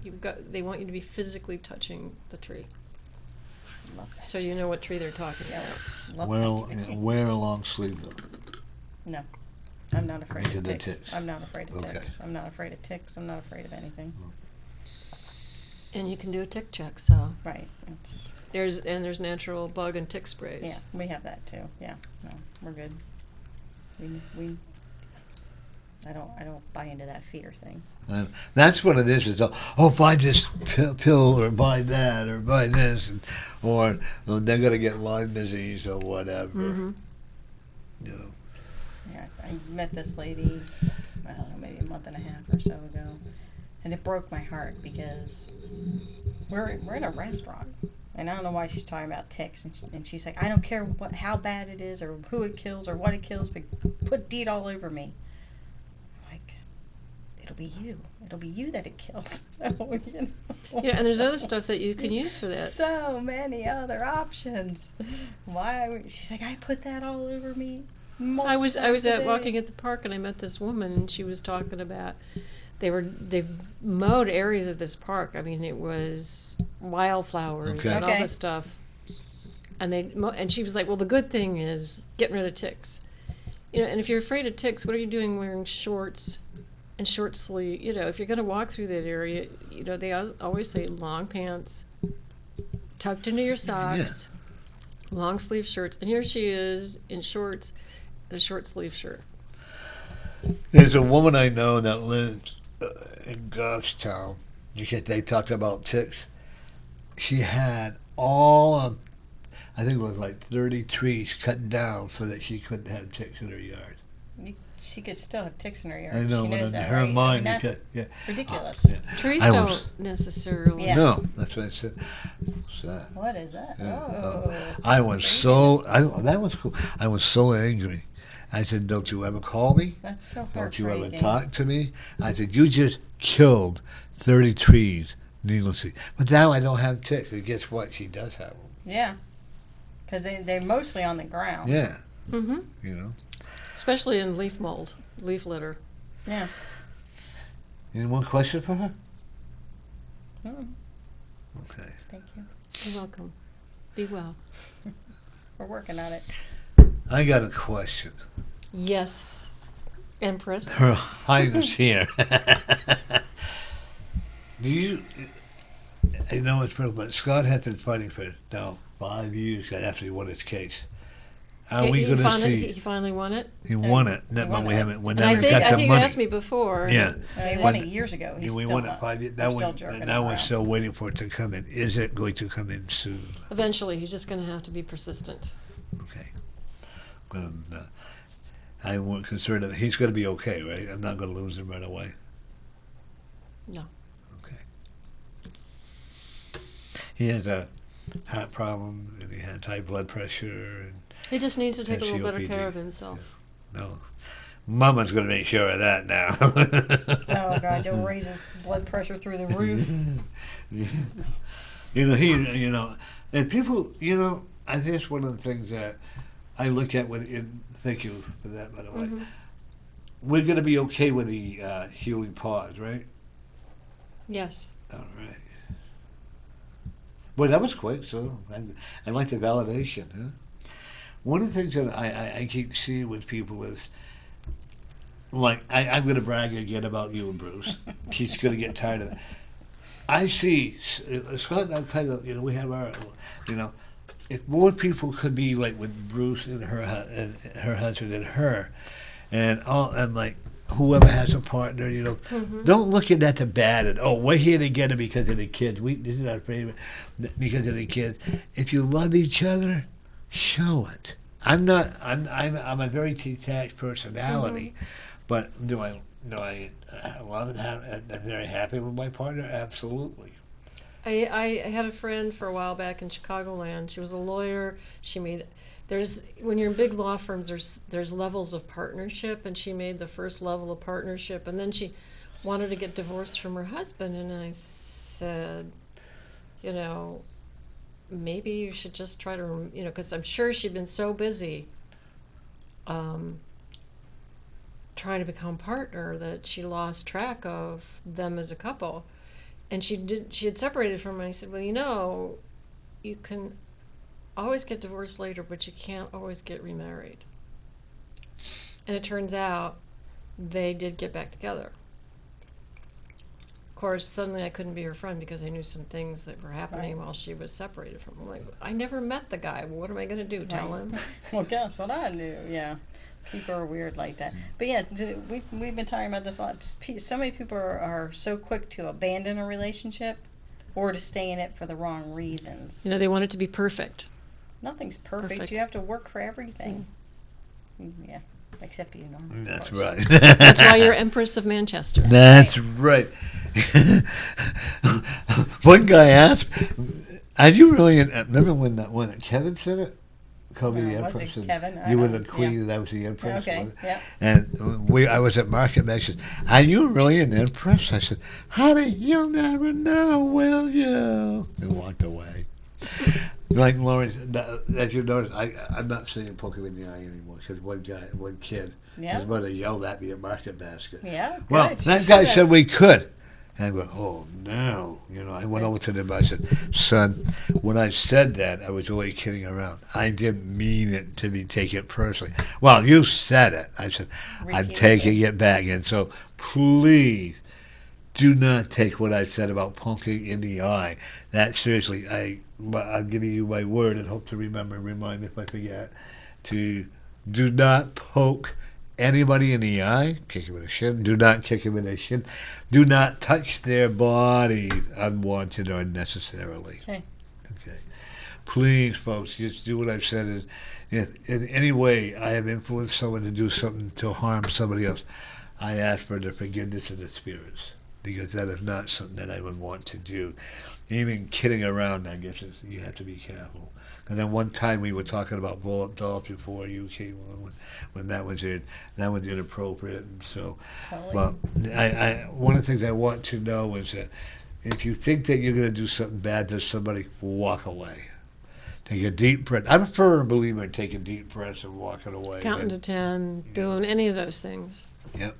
they want you to be physically touching the tree. Love that. So you know what tree they're talking Yeah. about. Love that tree. Wear a long sleeve though. No. I'm not afraid Because of of the ticks. ticks. I'm not afraid of Okay. ticks. I'm not afraid of ticks. I'm not afraid of anything. And you can do a tick check, so Right. It's, there's natural bug and tick sprays. yeah, we have that too. Yeah. No, we're good. We I don't buy into that fear thing. And that's what it is. It's buy this pill or buy that or buy this, or they're going to get Lyme disease or whatever. Mm-hmm. You know. Yeah, I met this lady, I don't know, maybe a month and a half or so ago, and it broke my heart because we're in a restaurant, and I don't know why she's talking about ticks, and she's like, I don't care how bad it is or who it kills or what it kills, but put DEET all over me. I'm like, it'll be you that it kills. So, you know. Yeah, and there's other stuff that you can use for that. So many other options. Why? She's like, I put that all over me. I was multiple walking days." at the park and I met this woman and she was talking about they've mowed areas of this park. I mean, it was wildflowers Okay. and all Okay. this stuff. And she was like, well, the good thing is getting rid of ticks. You know, and if you're afraid of ticks, what are you doing wearing shorts and short sleeve? You know, if you're going to walk through that area, you know, they always say long pants, tucked into your socks, long sleeve shirts. And here she is in shorts, a short sleeve shirt. There's a woman I know that lives in Goffstown. They talked about ticks. She had I think it was like 30 trees cut down so that she couldn't have ticks in her yard. She could still have ticks in her yard. I know, She but knows in that, her right? I mean, mind, that's yeah. ridiculous. Yeah. Trees I don't was- necessarily. Yeah. No, that's what I said. What's that? What is that? Yeah. Oh. I was that was cool. I was so angry. I said, don't you ever call me? That's so Don't you ever heartbreaking. talk to me? I said, you just killed 30 trees needlessly. But now I don't have ticks. And guess what? She does have them. Yeah. Because they're mostly on the ground. Yeah, Mm-hmm. you know. Especially in leaf mold, leaf litter. Yeah. Any more question for her? Mm, Okay. thank you. You're welcome. Be well. We're working on it. I got a question. Yes, Empress. Her Highness here. Do you? I know it's brutal, but Scott has been fighting for now 5 years after he won his case. Are we going to see? He finally won it. He won it. That won we it. haven't. We And I never think, got I the think you money. asked me before. Yeah. He When- won it years ago. He's we still won it not. 5 years. We're That still one. jerking Now him we're around. still waiting for it to come in. Is it going to come in soon? Eventually, he's just going to have to be persistent. Okay. I won't concern that he's going to be okay, right? I'm not going to lose him right away. No. Okay. He has heart problem, and he had high blood pressure. And He just needs to take a And little better COPD. care of himself. no, Mama's going to make sure of that now. Oh God, you'll raise his blood pressure through the roof. Yeah. And people, I think it's one of the things that I look at thank you for that, by the way. Mhm. We're going to be okay with the healing pause, right? Yes. All right. Well, that was quick, so I like the validation. Huh? One of the things that I keep seeing with people is, like, I'm going to brag again about you and Bruce. She's going to get tired of that. I see, Scott and I kind of, we have our, if more people could be like with Bruce and her husband and her, and like whoever has a partner, don't look at that to bad and we're here together because of the kids. This is our favorite because of the kids. If you love each other, show it. I'm a very detached personality, but do I love and I'm very happy with my partner? Absolutely. I had a friend for a while back in Chicagoland. She was a lawyer. When you're in big law firms, there's levels of partnership, and she made the first level of partnership, and then she wanted to get divorced from her husband, and I said, maybe you should just try to, because I'm sure she'd been so busy trying to become partner that she lost track of them as a couple. And she had separated from him. And I said, well, you can always get divorced later, but you can't always get remarried. And it turns out they did get back together. Of course, suddenly I couldn't be her friend because I knew some things that were happening while she was separated from him. Like, I never met the guy. What am I going to do? Tell him? Well, guess what I knew. Yeah. People are weird like that. But yeah, we've been talking about this a lot. So many people are so quick to abandon a relationship or to stay in it for the wrong reasons. They want it to be perfect. Nothing's perfect. You have to work for everything. Yeah, except you, Norman. That's right. That's why you're Empress of Manchester. That's right. One guy asked, "Are you really?" Remember when Kevin said it? Call me the Was Empress. it Kevin? You were the queen, and I was the Empress. Okay, yeah. And I was at Market, and I said, "Are you really an Empress?" I said, "Honey, you'll never know, will you?" And walked away. Like Lauren, as you notice, I'm not saying poke him in the eye anymore because one kid, his mother yelled at me at Market Basket. Yeah, good. Well, that guy said we could. And I went, oh, no. I went over to them. I said, son, when I said that, I was only kidding around. I didn't mean it to be taken personally. Well, you said it. I said, I'm taking it back. And so please do not take what I said about poking in the eye. That seriously, I'm giving you my word and hope to remind me if I forget, to do not poke anybody in the eye, kick him in the shin. Do not kick him in the shin. Do not touch their bodies unwanted or unnecessarily. Okay. Please, folks, just do what I've said. If in any way I have influenced someone to do something to harm somebody else, I ask for the forgiveness of the spirits, because that is not something that I would want to do. Even kidding around, I guess you have to be careful. And then one time we were talking about blow-up dolls before you came on when that was inappropriate, and so. Well, one of the things I want to know is that if you think that you're going to do something bad to somebody, walk away. Take a deep breath. I'm a firm believer in taking deep breaths and walking away. Counting to 10, doing any of those things. Yep.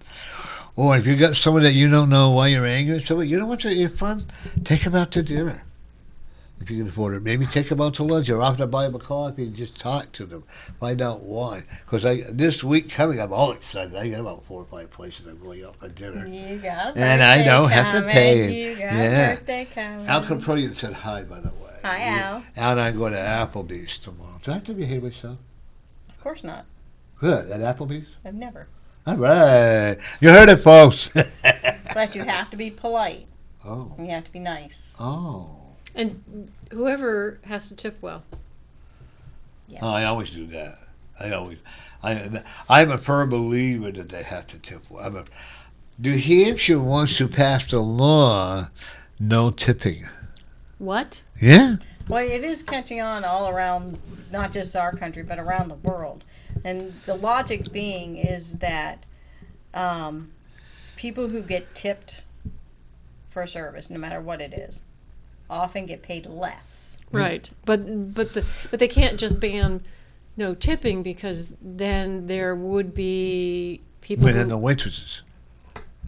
Or if you got someone that you don't know why you're angry, so you know what's fun? Take them out to dinner. If you can afford it, maybe take them out to lunch or offer to buy them a coffee and just talk to them. Find out why. Because this week coming, I'm all excited. I got about 4 or 5 places I'm going out for dinner. You got a birthday and I don't have to pay it. You got a birthday coming. Al Capronian said hi, by the way. Hi, Al. Al and I are going to Applebee's tomorrow. Do I have to behave myself? Of course not. Good. At Applebee's? I've never. All right. You heard it, folks. But you have to be polite. Oh. And you have to be nice. Oh. And whoever has to tip well. Yes. Oh, I always do that. I'm a firm believer that they have to tip well. New Hampshire wants to pass the law, no tipping. What? Yeah. Well, it is catching on all around, not just our country, but around the world. And the logic being is that people who get tipped for service, no matter what it is, often get paid less. Right, but they can't just ban no tipping, because then there would be people Within who, the waitresses.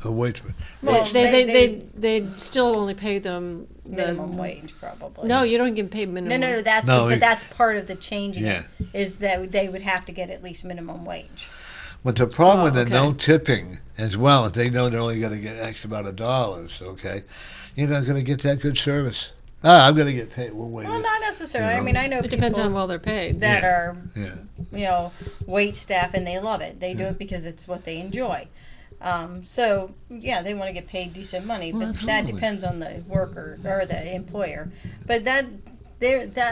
The waitress. Well, they'd still only pay them the minimum wage, probably. No, you don't get paid minimum. No, that's No, but that's part of the changing Yeah. it, is that they would have to get at least minimum wage. But the problem with the okay. no tipping as well, if they know they're only going to get X amount of dollars, okay, you're not going to get that good service. I'm going to get paid. Well, wait. Well, not necessarily. You I know. mean, I know It people depends on well they're paid. that are, Yeah. wait staff, and they love it. They do it because it's what they enjoy. So, yeah, they want to get paid decent money, but Well, that absolutely. depends on the worker or the employer. But that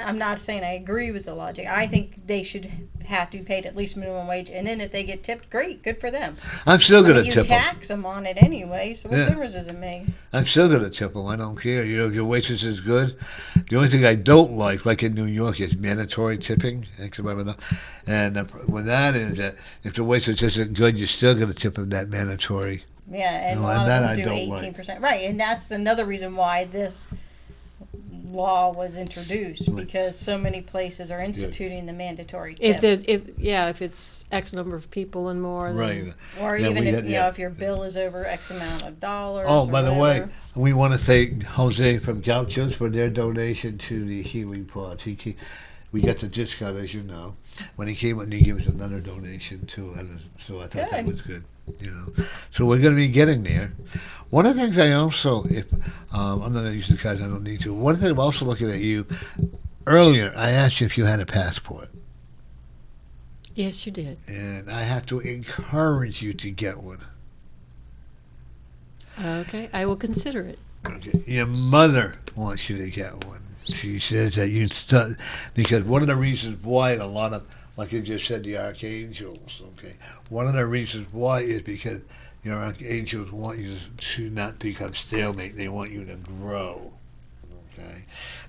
I'm not saying I agree with the logic. I think they should have to be paid at least minimum wage, and then if they get tipped, great, good for them. I'm still I going mean, to you tip them. tax them on it anyway, so what Yeah. difference does it make? I'm still going to tip them. I don't care. You know, if your waitress is good. The only thing I don't like in New York, is mandatory tipping. And when that is that, if the waitress isn't good, you're still going to tip them that mandatory. Yeah, and No, a and lot that of I them do don't like. 18%. Right, and that's another reason why this law was introduced, Right. because so many places are instituting the mandatory tip. If it's X number of people and more, then Right. Or Yeah, even we if had- yeah. if your bill is over X amount of dollars. Oh, or by the way, whatever. we want to thank Jose from Gauchos for their donation to the healing pots. We got the discount, as you know. When he came and he gave us another donation too, and so I thought that Good. was good. You know, so we're going to be getting there. One of the things I also, if I'm not going to use the cards, I don't need to. One thing I'm also looking at you. Earlier, I asked you if you had a passport, yes, you did. and I have to encourage you to get one. Okay, I will consider it. Okay. Your mother wants you to get one. She says that because one of the reasons why a lot of, like you just said, the archangels, okay, one of the reasons why is because your archangels want you to not become stalemate. They want you to grow, okay,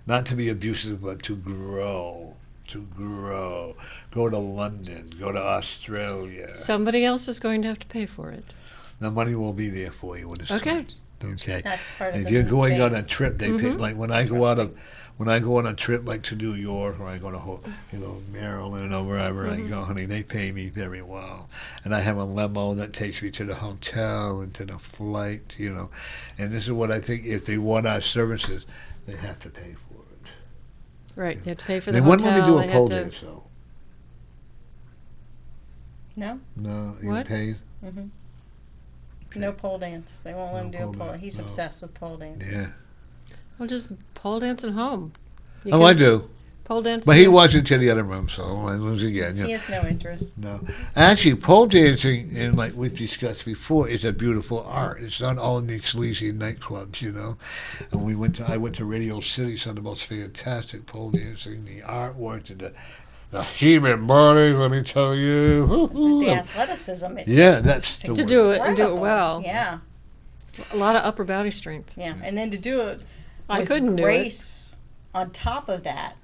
not to be abusive, but to grow. Go to London, go to Australia. Somebody else is going to have to pay for it. The money will be there for you when it's Okay. time. Okay. That's part of If the you're going thing. on a trip, they pay. Like when I go on a trip like to New York, or I go to Maryland or wherever I go, honey, they pay me very well, and I have a limo that takes me to the hotel and to the flight, And this is what I think: if they want our services, they have to pay for it. Right, they have to pay for They the wouldn't hotel. let me do they a have pole to- dance, though. No? No, you What? paid. Mm-hmm. No pole dance. They won't let him No do a pole pole. dance, He's no. obsessed with pole dance. Yeah. Well, just pole dance at home. You Oh, can I do. Pole dance. But at he home. walks into the other room, so I lose again. He has no interest. No, actually, pole dancing, and like we've discussed before, is a beautiful art. It's not all in these sleazy nightclubs, And I went to Radio City, some of the most fantastic pole dancing, the artwork, and the human body. Let me tell you. The athleticism. Yeah, that's the to word. do it and do it Incredible. well. Yeah, A lot of upper body strength. yeah. And then to do it I with couldn't do it. grace on top of that,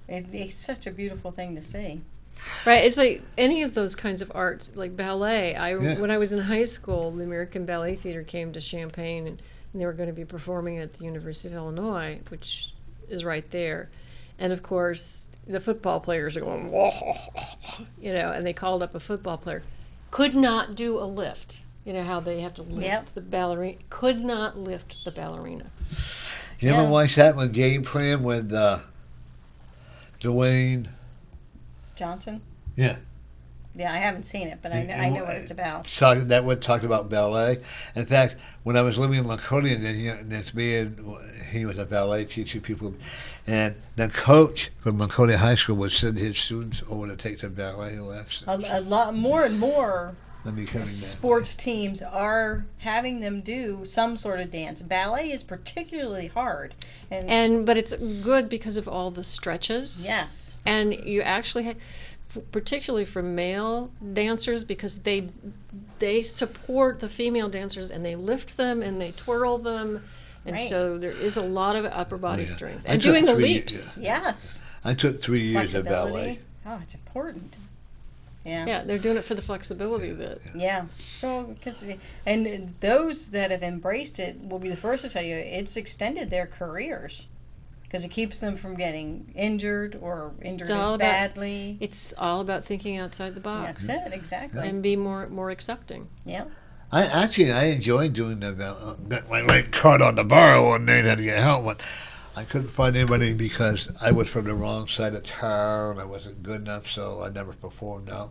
it's such a beautiful thing to see. Right, it's like any of those kinds of arts, like ballet. Yeah. When I was in high school, the American Ballet Theater came to Champaign, and they were going to be performing at the University of Illinois, which is right there. And of course, the football players are going, and they called up a football player. Could not do a lift. You know how they have to lift Yep. the ballerina. Could not lift the ballerina. You ever Yeah. watch that one, Game Plan, with Dwayne? Johnson? Yeah. Yeah, I haven't seen it, but I know what it's about. That one talked about ballet. In fact, when I was living in Laconia, and this man, he was a ballet teacher, people, and the coach from Laconia High School would send his students over to take some ballet lessons. A lot more and more Let me come sports teams are having them do some sort of dance. Ballet is particularly hard, But it's good because of all the stretches. yes, And you actually, particularly for male dancers, because they support the female dancers and they lift them and they twirl them And Right. so there is a lot of upper body yeah. strength. I And took doing the 3 leaps. Yes. I took 3 years of ballet. Flexibility. Oh, it's important. Yeah. Yeah, they're doing it for the flexibility bit. Yeah. So, and those that have embraced it will be the first to tell you it's extended their careers because it keeps them from getting injured or injured It's all as about- badly. It's all about thinking outside the box That's it, exactly. and be more accepting. Yeah. I enjoyed doing that. Got my leg caught on the bar one night, had to get help, but I couldn't find anybody because I was from the wrong side of town. I wasn't good enough, so I never performed out.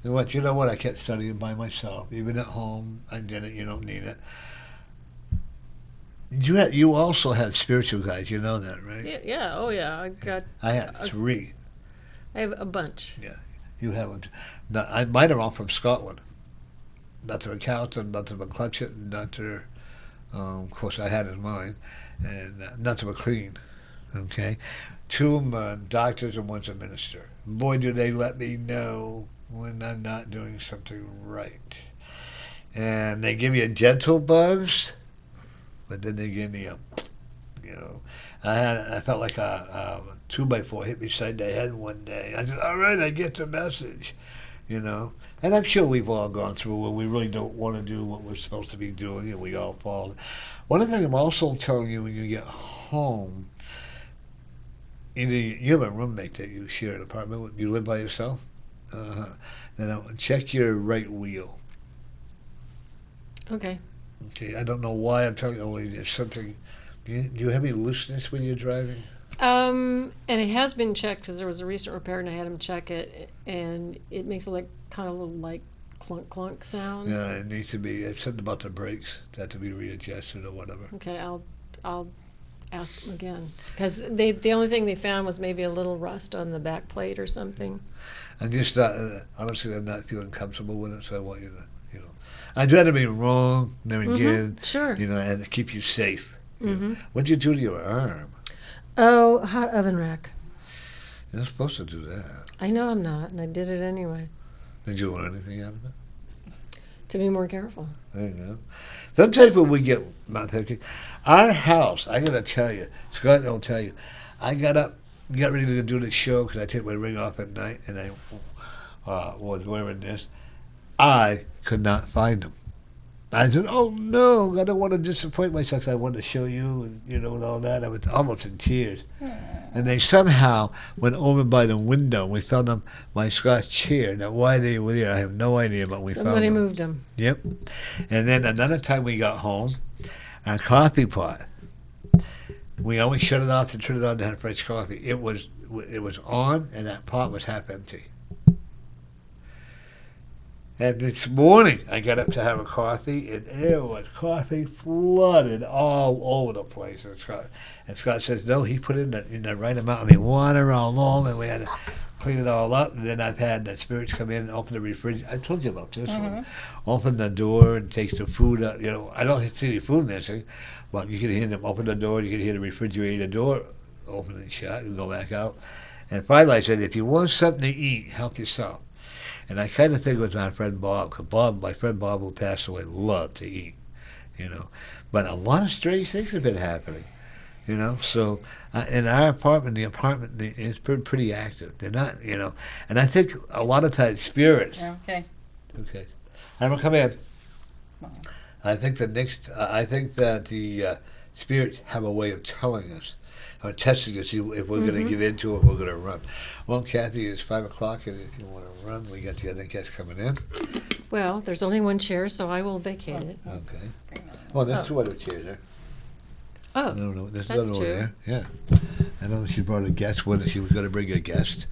And you know what? I kept studying by myself, even at home. I did it. You don't need it. You also had spiritual guides. You know that, right? Yeah, yeah, oh yeah. I had 3. I have a bunch. You haven't. Mine are all from Scotland. Dr. Calton, Dr. McClutchet, Dr. Of course, I had his mine, and Dr. McLean. Okay, 2 of them are doctors and one's a minister. Boy, do they let me know when I'm not doing something right. And they give you a gentle buzz, but then they give me a, I felt like a 2x4 hit me side the head one day. I said, all right, I get the message, And I'm sure we've all gone through where we really don't want to do what we're supposed to be doing, and we all fall. One of the things I'm also telling you when you get home, you have a roommate that you share an apartment with. You live by yourself? Then check your right wheel. Okay. Okay, I don't know why I'm telling you, only there's something. Do you have any looseness when you're driving? And it has been checked because there was a recent repair and I had him check it, and it makes a kind of a little like clunk clunk sound. Yeah, it needs to be. It's something about the brakes that have to be readjusted or whatever. Okay, I'll ask them again because the only thing they found was maybe a little rust on the back plate or something. I'm just not, honestly, I'm not feeling comfortable with it, so I want you to, I'd rather be wrong than again, Sure. And keep you safe. Mm-hmm. What'd you do to your arm? Oh, hot oven rack. You're not supposed to do that. I know I'm not, and I did it anyway. Did you learn anything out of it? To be more careful. There you go. Sometimes when we get not thinking, our house, I got to tell you, Scott will tell you, I got up, got ready to do the show because I take my ring off at night, and I was wearing this. I could not find them. I said, oh no, I don't want to disappoint myself because I wanted to show you and all that. I was almost in tears. And they somehow went over by the window. We found them, my Scott's chair. Now why they were there, I have no idea, but we found them. Somebody moved them. Yep. And then another time we got home, a coffee pot. We always shut it off to turn it on to have fresh coffee. It was on, and that pot was half empty. And this morning, I got up to have a coffee, and there was coffee flooded all over the place. And Scott says, no, he put in the right amount of water all over, and we had to clean it all up. And then I've had the spirits come in and open the refrigerator. I told you about this one. Open the door and takes the food out. I don't see any food missing, but you can hear them open the door. You can hear the refrigerator door open and shut and go back out. And finally I said, if you want something to eat, help yourself. And I kind of think with my friend Bob, because my friend Bob who passed away, loved to eat, But a lot of strange things have been happening, So in our apartment, is pretty active. They're not, And I think a lot of times spirits. Okay. Okay. I'm going to come in. I think that the spirits have a way of telling us, or testing to see if we're going to give in to it, we're going to run. Well, Kathy, it's 5 o'clock, and if you want to run, we got the other guests coming in. Well, there's only one chair, so I will vacate it. Okay. Well, there's 2 other chairs there. Oh, No, there's that's another one two. there. Yeah. I know she brought a guest with her. She was going to bring a guest.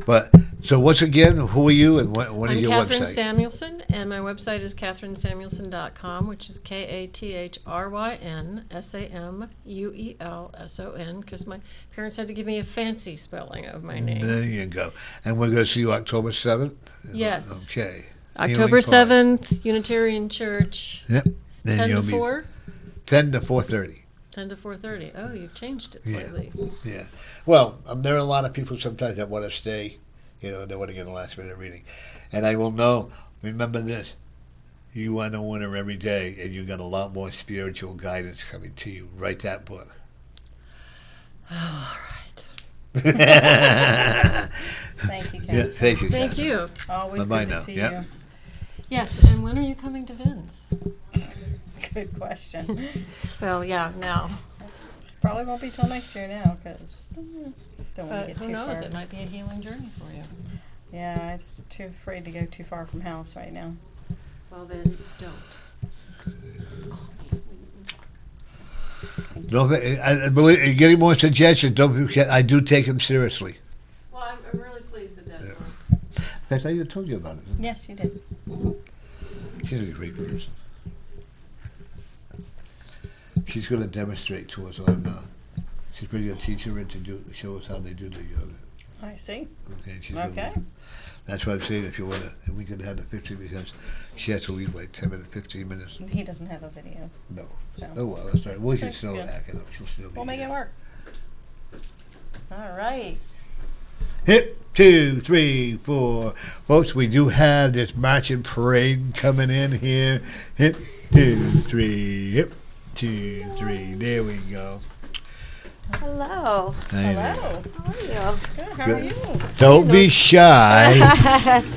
But, so once again, who are you and what is I'm your Katheryn website? Samuelson, and my website is katherinsamuelson.com, which is KATHRYNSAMUELSON, because my parents had to give me a fancy spelling of my name. There you go. And we're going to see you October 7th? Yes. Okay. October Healing 7th, Unitarian Church, Yep. Then 10 you'll to be 4? 10 to 4:30. 10 to 4:30. Oh, you've changed it Yeah. slightly. Yeah. Well, there are a lot of people sometimes that want to stay, they want to get a last minute reading. And I will know, remember this, you want to win her every day, and you got a lot more spiritual guidance coming to you. Write that book. Oh, all right. Thank you, Ken. Yeah, thank you. Thank Katheryn. you. Always Bye-bye good to now. see Yep. you. Yes, and when are you coming to Vin's? Good question. Well, yeah, now. Probably won't be till next year now, because don't want to But get who too knows? far. It might be a healing journey for you. Yeah, I'm just too afraid to go too far from house right now. Well, then don't. Don't, I believe, getting more suggestions. Don't forget, I do take them seriously. Well, I'm really pleased at that. Yeah. In fact, I even told you about it. Yes, you did. She's a great person. She's going to demonstrate to us on. She's bringing a teacher in to show us how they do the yoga. I see. Okay. She's Okay. Gonna, that's what I'm saying. If you want to, and we could have the 15 because she has to leave like 10 minutes, 15 minutes. He doesn't have a video, No. so Oh well, that's all right. We can Okay, still good. back it up. She'll still be we'll make here. it work. All right. Hip, 2, 3, 4. Folks, we do have this marching parade coming in here. Hip, 2, 3. Hip, 2, 3. There we go. Hello. Hi there. Hello. How are you? Good. How Good. are you? Don't be shy.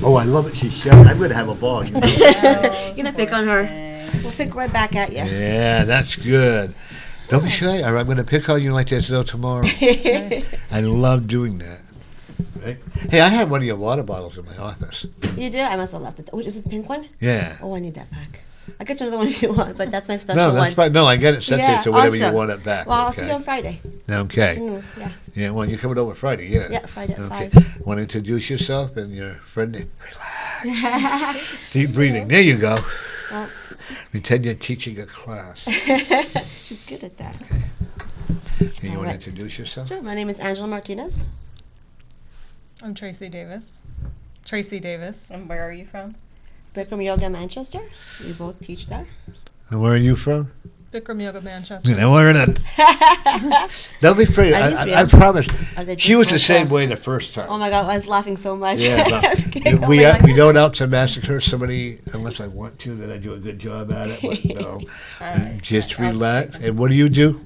Oh, I love it. She's shy. I'm going to have a ball. You know? Oh, Gonna pick on her. birthday. We'll pick right back at you. Yeah, that's good. Don't be shy. I'm going to pick on you like there's no tomorrow. I love doing that. Right? Hey, I have one of your water bottles in my office. You do? I must have left it. Oh, is it the pink one? Yeah. Oh, I need that back. I'll get you another one if you want, but that's my special No, one. that's fine. No, I get it sent to you, Yeah, so whatever you awesome. want it back. Well, I'll okay? see you on Friday. Okay. Yeah. Yeah, well, you're coming over Friday, yeah. Yeah, Friday at Okay. 5. Want to introduce yourself and your friend? Relax. Deep breathing. There you go. Well, Pretend you're teaching a class. she's good at that. And you want to Alright. introduce yourself? Sure, my name is Angela Martinez. I'm Tracy Davis. Tracy Davis. And where are you from? Bikram Yoga, Manchester. We both teach there. And where are you from? Bikram Yoga, Manchester. You know, we're in a. Don't be afraid. I used to be. I promise. Are they She was the just same local? way the first time. Oh my God, I was laughing so much. Yeah, I was but giggling we like- don't out to massacre somebody unless I want to. Then I do a good job at it. But no, All right. just I'll relax. check. And what do you do?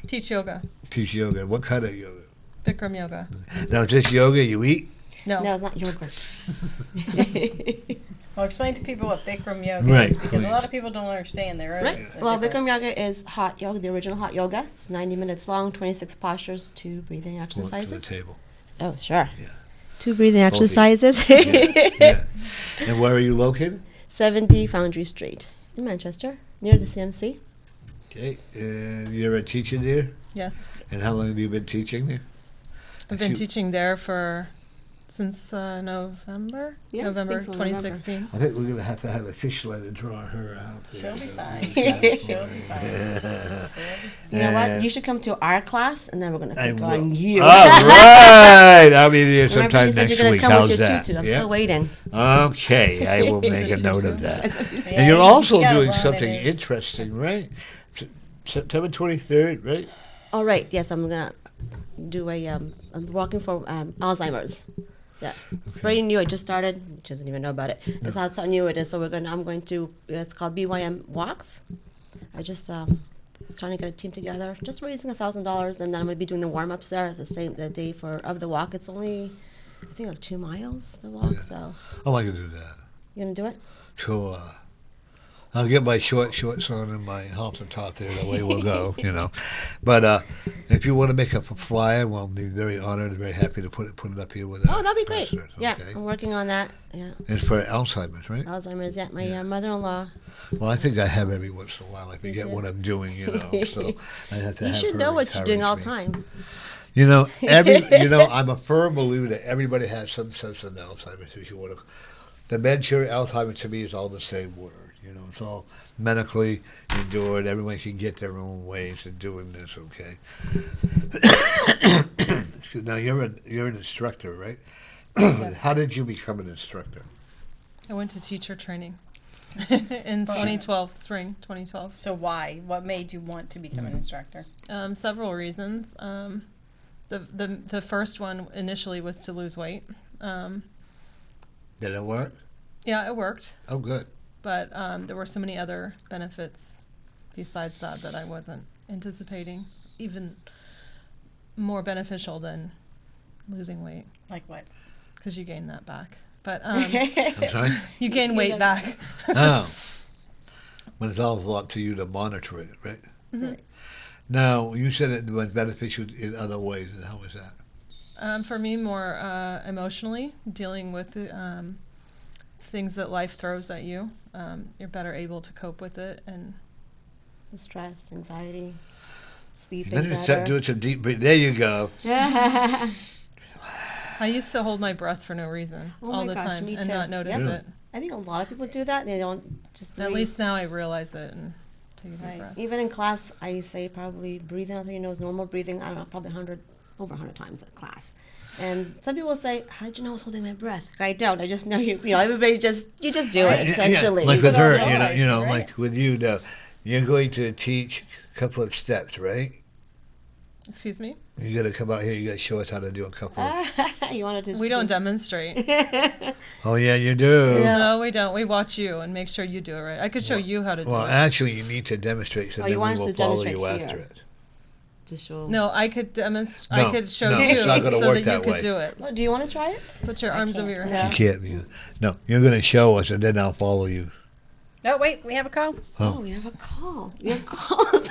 Teach yoga. Teach yoga. What kind of yoga? Bikram yoga. Now, is this yoga you eat? No. No, it's not yogurt. Well, explain to people what Bikram yoga Right, is, because please. a lot of people don't understand there. Right. is a Well, difference. Bikram yoga is hot yoga, the original hot yoga. It's 90 minutes long, 26 postures, 2 breathing Walk to the exercises. table. Oh, sure. Yeah. 2 breathing Both of you. exercises. Yeah. And where are you located? 70 Foundry Street in Manchester, near the CMC. Okay. And you're a teacher there? Yes. And how long have you been teaching there? I've been If you- teaching there since November. Yeah, I November think so, November. 2016. I think we're going to have a fish line to draw her out. She'll be fine. Yeah. She'll be fine. You know what? You should come to our class, and then we're going to I pick will. on you. All right. I'll be there Remember, sometime you said next you're going week. to come How's with your that? tutu. I'm Yeah? still waiting. Okay. I will make a The note of tutu. that. Yeah, And you're you also gotta doing learn something it is- interesting, right? September 23rd, right? All right. Yes, I'm going to do I'm walking for Alzheimer's. Yeah, it's very new. I just started. She doesn't even know about it. That's how new it is. So I'm going to. It's called BYM Walks. I just was trying to get a team together, just raising $1,000, and then I'm going to be doing the warm ups there the day of the walk. It's only, I think, like 2 miles the walk. Yeah. So Oh, I can do that. you gonna do it? Sure. I'll get my shorts on and my halter top there. That way we'll go, you know. But if you want to make up a flyer, we'll be very honored and very happy to put it up here with us. Oh, that'd be great. Yeah, Okay. I'm working on that. Yeah, It's for Alzheimer's, right? Alzheimer's. Yeah, my Yeah. mother-in-law. Well, I think I have every once in a while. I forget do? what I'm doing, you know. So I have to You have should her know what you're doing all the encourage me. time. You know, I'm a firm believer that everybody has some sense of Alzheimer's. If you want to, dementia, Alzheimer's to me is all the same word. You know, it's all medically endured. Everyone can get their own ways of doing this. Okay. Now you're an instructor, right? How did you become an instructor? I went to teacher training in 2012, spring 2012. So why? What made you want to become an instructor? Several reasons. The first one initially was to lose weight. Did it work? Yeah, it worked. Oh, good. but there were so many other benefits besides that I wasn't anticipating, even more beneficial than losing weight, Like what? because you gain that back. But I'm sorry? you gain weight back. Oh. But it's all up to you to monitor it, right? Mm-hmm. Now, you said it was beneficial in other ways, and how was that? For me, more emotionally, dealing with the, things that life throws at you. You're better able to cope with it. And Stress, anxiety, You sleeping better better. start doing some deep breathing. There you go. I used to hold my breath for no reason Oh all my the gosh, time me and too. not notice Yep. it. I think a lot of people do that. They don't just breathe. At least now I realize it and take a deep Right. breath. Even in class, I say probably breathing out through your nose, normal breathing, I don't know, probably over 100 times in class. And some people say, how did you know I was holding my breath? I don't. I just know you know, everybody you just do it, essentially. Like with her, Right. Right. like with you, though, you're going to teach a couple of steps, right? Excuse me? You got to come out here. You got to show us how to do a couple. You wanted to We don't demonstrate. Oh yeah, you do. No, we don't. We watch you and make sure you do it right. I could show you how to do Well, it. actually, you need to demonstrate, so Oh, then you we want us will to follow demonstrate you after here. it. to show. No, I could demonstrate. No, I could show no, you it's not gonna so work that you that could way. do it. Oh, do you want to try it? Put your arms over your No. head. You can't. No, you're going to show us, and then I'll follow you. Oh, wait, we have a call. Oh, we have a call. We have calls.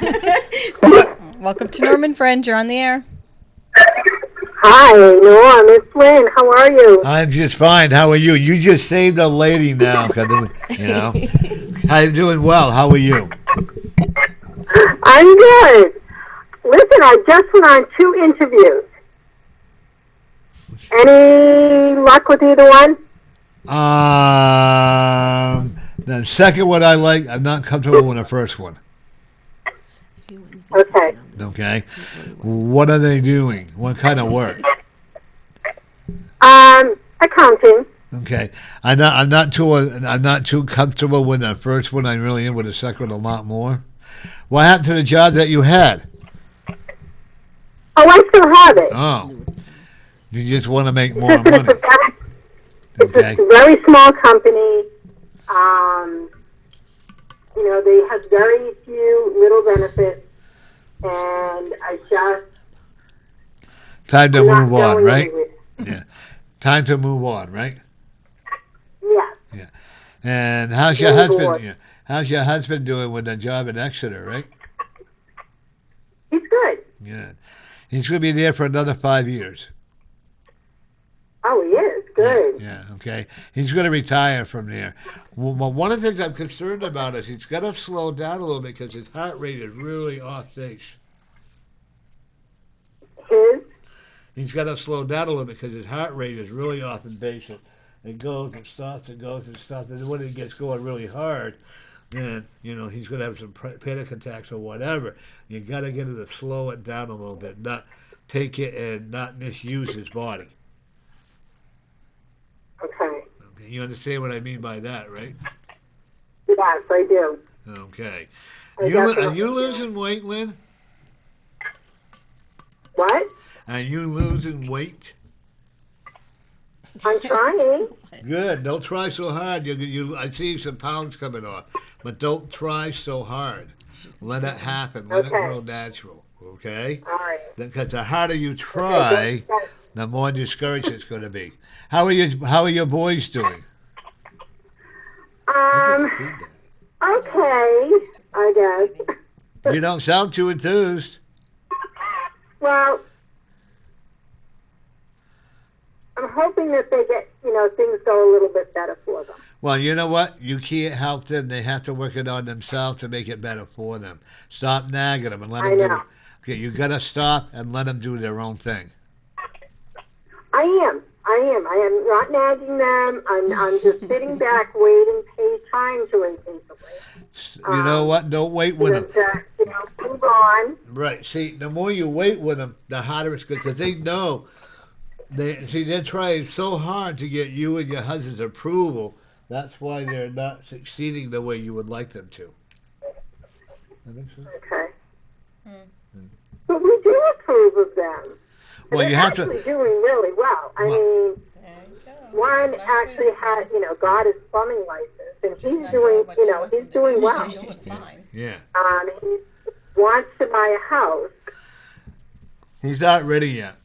Welcome to Norman Friends. You're on the air. Hi, Norm. It's Lynn. How are you? I'm just fine. How are you? You just saved a lady now. 'Cause, you know. I'm doing well. How are you? I'm good. Listen, I just went on 2 interviews. Any luck with either one? The second one I like. I'm not comfortable with the first one. Okay. Okay. What are they doing? What kind of work? Accounting. Okay. I'm not too comfortable with the first one. I really am with the second one a lot more. What happened to the job that you had? Oh, I still have it. Oh. You just want to make more Just that money. it's Okay. a very small company. They have very few little benefits, and I just Time to I'm not move on, going right? anywhere. Yeah. Time to move on, right? Yes. And how's your Very husband? bored. Yeah. How's your husband doing with the job in Exeter, right? He's good. Yeah. He's going to be there for another 5 years. Oh, he is. Good. Yeah, okay. He's going to retire from there. Well, one of the things I'm concerned about is he's got to slow down a little bit because his heart rate is really off base. He's got to slow down a little bit because his heart rate is really off in base. It goes and stops and goes and stops. And when it gets going really hard, then, he's going to have some panic attacks or whatever. You got to get him to slow it down a little bit, not take it and not misuse his body. Okay. Okay, you understand what I mean by that, right? Yes, I do. Okay. I Are definitely you do. losing weight, Lynn? What? Are you losing weight? I'm trying. Good. Don't try so hard. I see some pounds coming off, but don't try so hard. Let it happen. Let it Okay. grow natural. Okay? All right. Because the harder you try, the more discouraged it's going to be. How are your boys doing? Okay, I guess. You don't sound too enthused. Well, I'm hoping that they get, things go a little bit better for them. Well, you know what? You can't help them. They have to work it on themselves to make it better for them. Stop nagging them and let I them do know. it. Okay, you got to stop and let them do their own thing. I am not nagging them. I'm just sitting back, waiting, trying to impatiently. You know what? Don't wait with them. Move on. Right. See, the more you wait with them, the harder it's good because they know. They're trying so hard to get you and your husband's approval. That's why they're not succeeding the way you would like them to. That makes sense? Okay. But we do approve of them. Well, and you they're have to. actually doing really well. I Well- mean, There you go. one That's a nice actually way. had, got his plumbing license, and Just he's not doing, what she wants he's him to doing do. well. He's doing fine. Yeah. He wants to buy a house, He's not ready yet.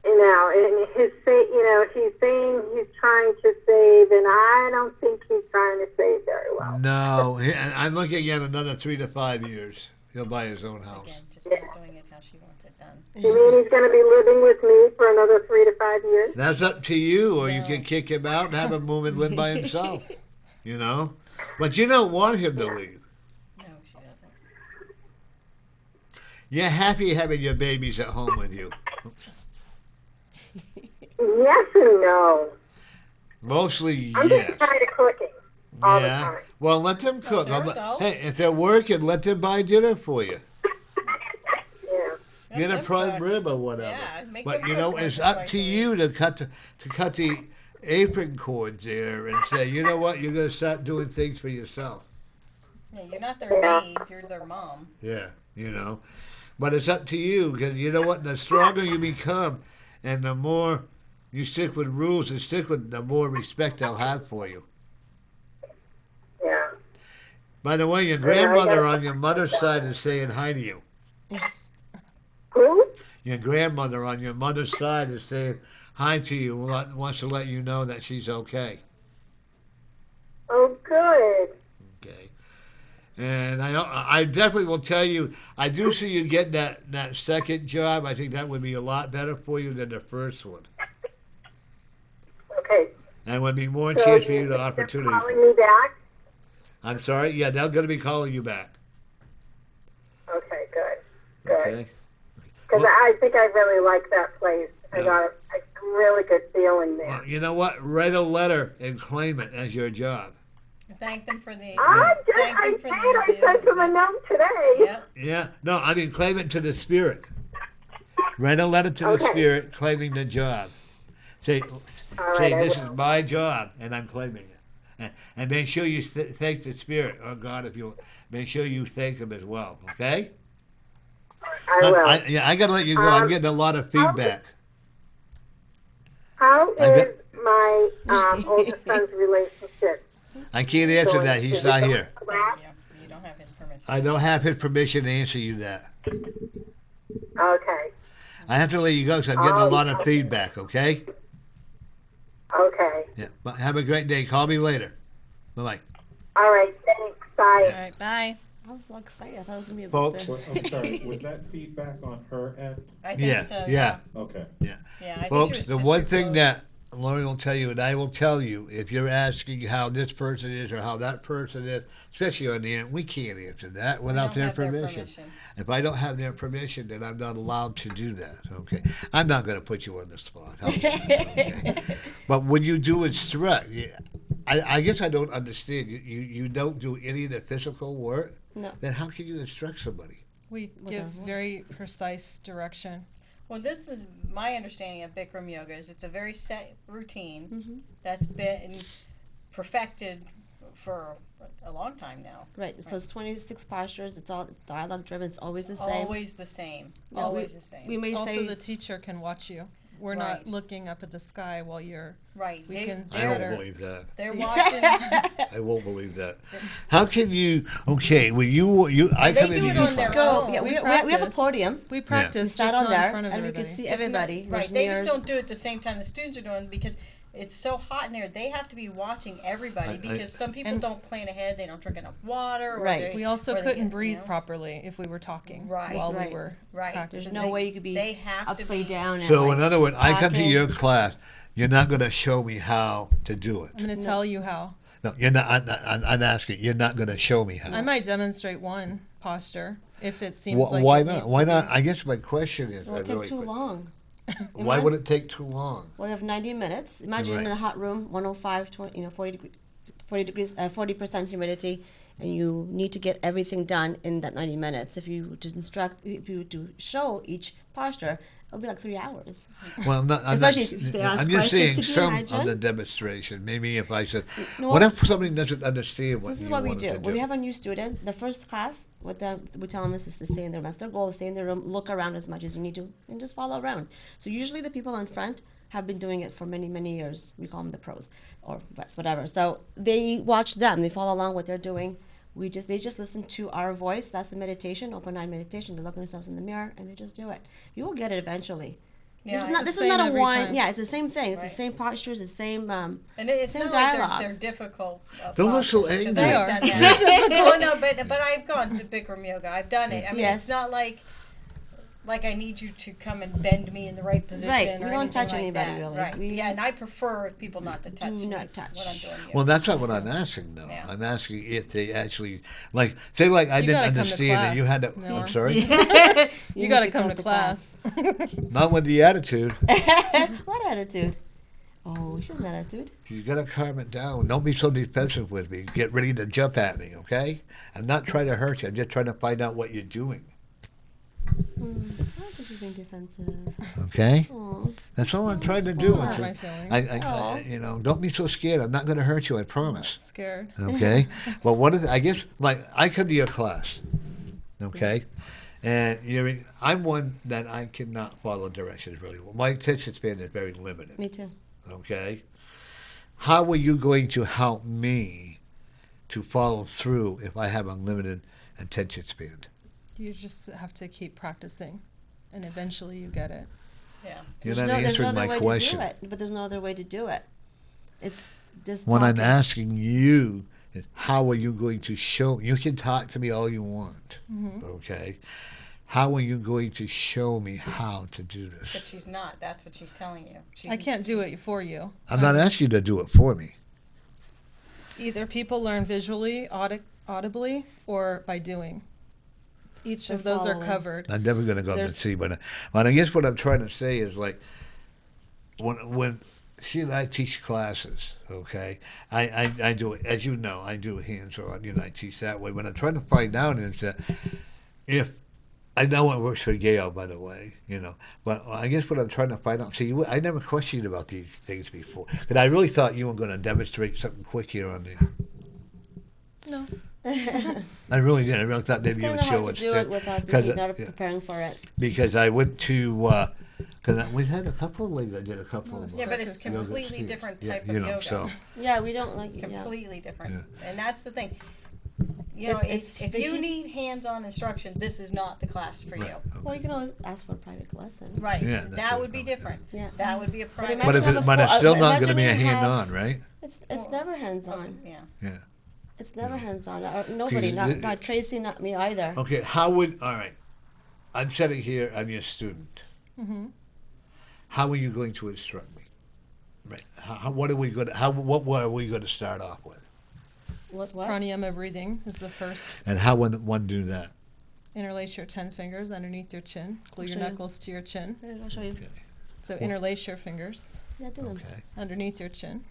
and he's saying he's trying to save, and I don't think he's trying to save very well. No, I'm looking at another 3 to 5 years. He'll buy his own house. Again, just Yeah. not doing it how she wants it done. You mean he's going to be living with me for another 3 to 5 years? That's up to you, or you No. can kick him out and have him move and live by himself. You know? But you don't want him to leave. No, she doesn't. You're happy having your babies at home with you. Yes and no. Mostly, I'm yes. just tired of cooking all the Yeah. time. Well, let them cook. they're adults. Hey, if they're working, let them buy dinner for you. Yeah. Get a them prime cook. rib or whatever. Yeah, make But them you cook know, once it's or up twice to a week. you to cut the apron cords there and say, you know what, you're going to start doing things for yourself. Yeah, you're not their Yeah. maid, you're their mom. Yeah, you know. But it's up to you, because you know what, the stronger you become and the more you stick with rules and stick with, the more respect they'll have for you. Yeah. By the way, your I grandmother gotta- on your mother's side is saying hi to you. Who? Your grandmother on your mother's side is saying hi to you, wants to let you know that she's okay. Oh, good. Okay. And I definitely will tell you, I do see you getting that second job. I think that would be a lot better for you than the first one. Okay. And would be more So chance for you to they're opportunity. calling me back? I'm sorry? Yeah, they're going to be calling you back. Okay, good. Good. Okay? Because Well- I think I really like that place. I Yeah. got a really good feeling there. Well, you know what? Write a letter and claim it as your job. Thank them for the. I Thank them did. for I the did. I sent him a review. note today. Yep. Yeah. No, I mean, claim it to the spirit. Write a letter to the Okay. spirit claiming the job. Say, All right, I this is will. my job, and I'm claiming it. And make sure you thank the spirit, or God, if you make sure you thank him as well. Okay? I will. I got to let you go. I'm getting a lot of feedback. How I got- is my oldest son's relationship? I can't answer going? that. He's Is it not going here. well? Yeah, you don't have his permission. I don't have his permission to answer you that. Okay. I have to let you go because I'm getting a Oh, lot of okay. feedback. Okay? Okay. Yeah. But have a great day. Call me later. Bye bye. All right. Thanks. Bye. All right, bye. I was so excited. I thought it was gonna be a Folks. big Well, I'm sorry, was that feedback on her end? I think Yeah. so. Yeah. Okay. Yeah, I think she Folks, was the just one too thing close. that Lori will tell you, and I will tell you, if you're asking how this person is or how that person is, especially on the end, we can't answer that We without don't their have their permission. If I don't have their permission, then I'm not allowed to do that. Okay, I'm not going to put you on the spot. Okay? But when you do instruct, I guess I don't understand. You don't do any of the physical work. No. Then how can you instruct somebody? We With give our voice. very precise direction. Well, this is my understanding of Bikram yoga. Is it's a very set routine Mhm. that's been perfected for a long time now. Right. So it's 26 postures. It's all dialogue driven. It's always the same. Always the same. No, Always the same. We may Also, say the teacher can watch you. We're Right. not looking up at the sky while you're. right. We can I don't better. believe that. They're See? watching. I won't believe that. How can you? Okay, when I They come do into it your on their go. own. Yeah, We we have a practice. podium. We practice We start just on not there, in front of and we everybody. can see Just not- everybody. right. There's They mirrors. just don't do it at the same time the students are doing because it's so hot in there. They have to be watching everybody I- because some people And- don't plan ahead. They don't drink enough water. Or Right. they- We also or they couldn't get, breathe know, properly if we were talking Right. while Right. we were Right. practicing. There's So no they- way you could be They have to upside be. down. And So like in other words, I come to talking. your class. You're not going to show me how to do it. I'm going to tell you how. No, you're not. I'm asking. You're not going to show me how. I might demonstrate one posture if it seems like Why it not? needs Why to be. not? I guess my question is, It will take really too quick, long. why would it take too long? Well, you have 90 minutes. Imagine Right. you're in a hot room, 105, 40 degrees, 40% humidity, and you need to get everything done in that 90 minutes. If you to show each posture, it'll be like 3 hours. Well, I'm Especially if they ask I'm just questions, saying could you some imagine? of the demonstration. Maybe if I said, No, what if somebody doesn't understand So what this is you what we wanted do. to When we have a new student, the first class, we tell them is to stay in their room. That's their goal, stay in their room, look around as much as you need to, and just follow around. So usually the people in front have been doing it for many, many years. We call them the pros or vets, whatever. So they watch them. They follow along what they're doing. They just listen to our voice. That's the meditation, open eye meditation. They look at themselves in the mirror and they just do it. You will get it eventually. Yeah, This the is not same a every one. time. Yeah, it's the same thing. It's Right. the same postures, the same. And it's Same not dialogue. like they're difficult. Don't look so postures, 'cause angry. They I've are. done that. Well, no, but I've gone to Bikram yoga. I've done it. I mean, Yes. it's not like I need you to come and bend me in the right position. Right, Or we don't touch anything like anybody, that. really. Right. We Yeah, and I prefer people not to touch do me not touch. when I'm doing yoga. Well, that's not what I'm asking, though. Yeah. I'm asking if they actually, like, say, like, I You didn't gotta come to understand that you had to. class, I'm Noah. sorry, You need got to come to class. not with the attitude. What attitude? Oh, she has an attitude. You gotta calm it down. Don't be so defensive with me. Get ready to jump at me, okay? I'm not trying to hurt you. I'm just trying to find out what you're doing. I don't think she's being defensive. Okay? Oh, That's all I'm trying to do. Don't It's hurt my like- feelings. you know, don't be so scared. I'm not gonna hurt you. I promise. Scared. Okay. Well, I guess, like, I come to your class, okay, and I'm one that I cannot follow directions really well. My attention span is very limited. me too. Okay. How are you going to help me to follow through if I have unlimited attention span? You just have to keep practicing, and eventually you get it. Yeah. You're There's not no answering other my way question. to do it, but there's no other way to do it. It's just What I'm talking. asking you is, how are you going to show? You can talk to me all you want, okay? How are you going to show me how to do But this? she's not. That's what she's telling you. I can't do it for you. I'm not asking you to do it for me. Either people learn visually, audibly, or by doing. Each of Or those are following. covered. I'm never going to go up and There's- see, but I guess what I'm trying to say is, like, when she and I teach classes, okay, I do it, as you know, I do hands-on, I teach that way. What I'm trying to find out is that if, I know it works for Gail, by the way, but I guess what I'm trying to find out, see, I never questioned about these things before, because I really thought you were going to demonstrate something quick here on there. No. I really did. I really thought maybe you It's would kind of show hard us to do it without because, me not yeah. preparing for it. Because I went to, because we had a couple of ladies that did a couple of Yeah, but it's Yoga completely skills. different Yeah, type of yoga. So, Yeah, we don't like. Yeah. Completely different. Yeah. And that's the thing. It's if you need hands-on instruction, this is not the class for you. right, Well, okay. you can always ask for a private lesson. Right. Yeah, that's that what would be I'm- different. Yeah. That would be a private. But, Imagine have a but it's full- still not going to imagine be a you have- hand-on, right? It's Well, never hands-on. Okay, yeah. Yeah. It's never hands-on. Nobody, Because not Tracy, not me either. Okay, all right, I'm sitting here, I'm your student. Mm-hmm. How are you going to instruct me? Right. What are we going to, what are we going to start off with? What? Pranayama breathing is the first. And how would one do that? Interlace your 10 fingers underneath your chin. Glue your Show you. knuckles to your chin. Here, I'll show you. Okay. So interlace your fingers Yeah, do them. Okay. underneath your chin.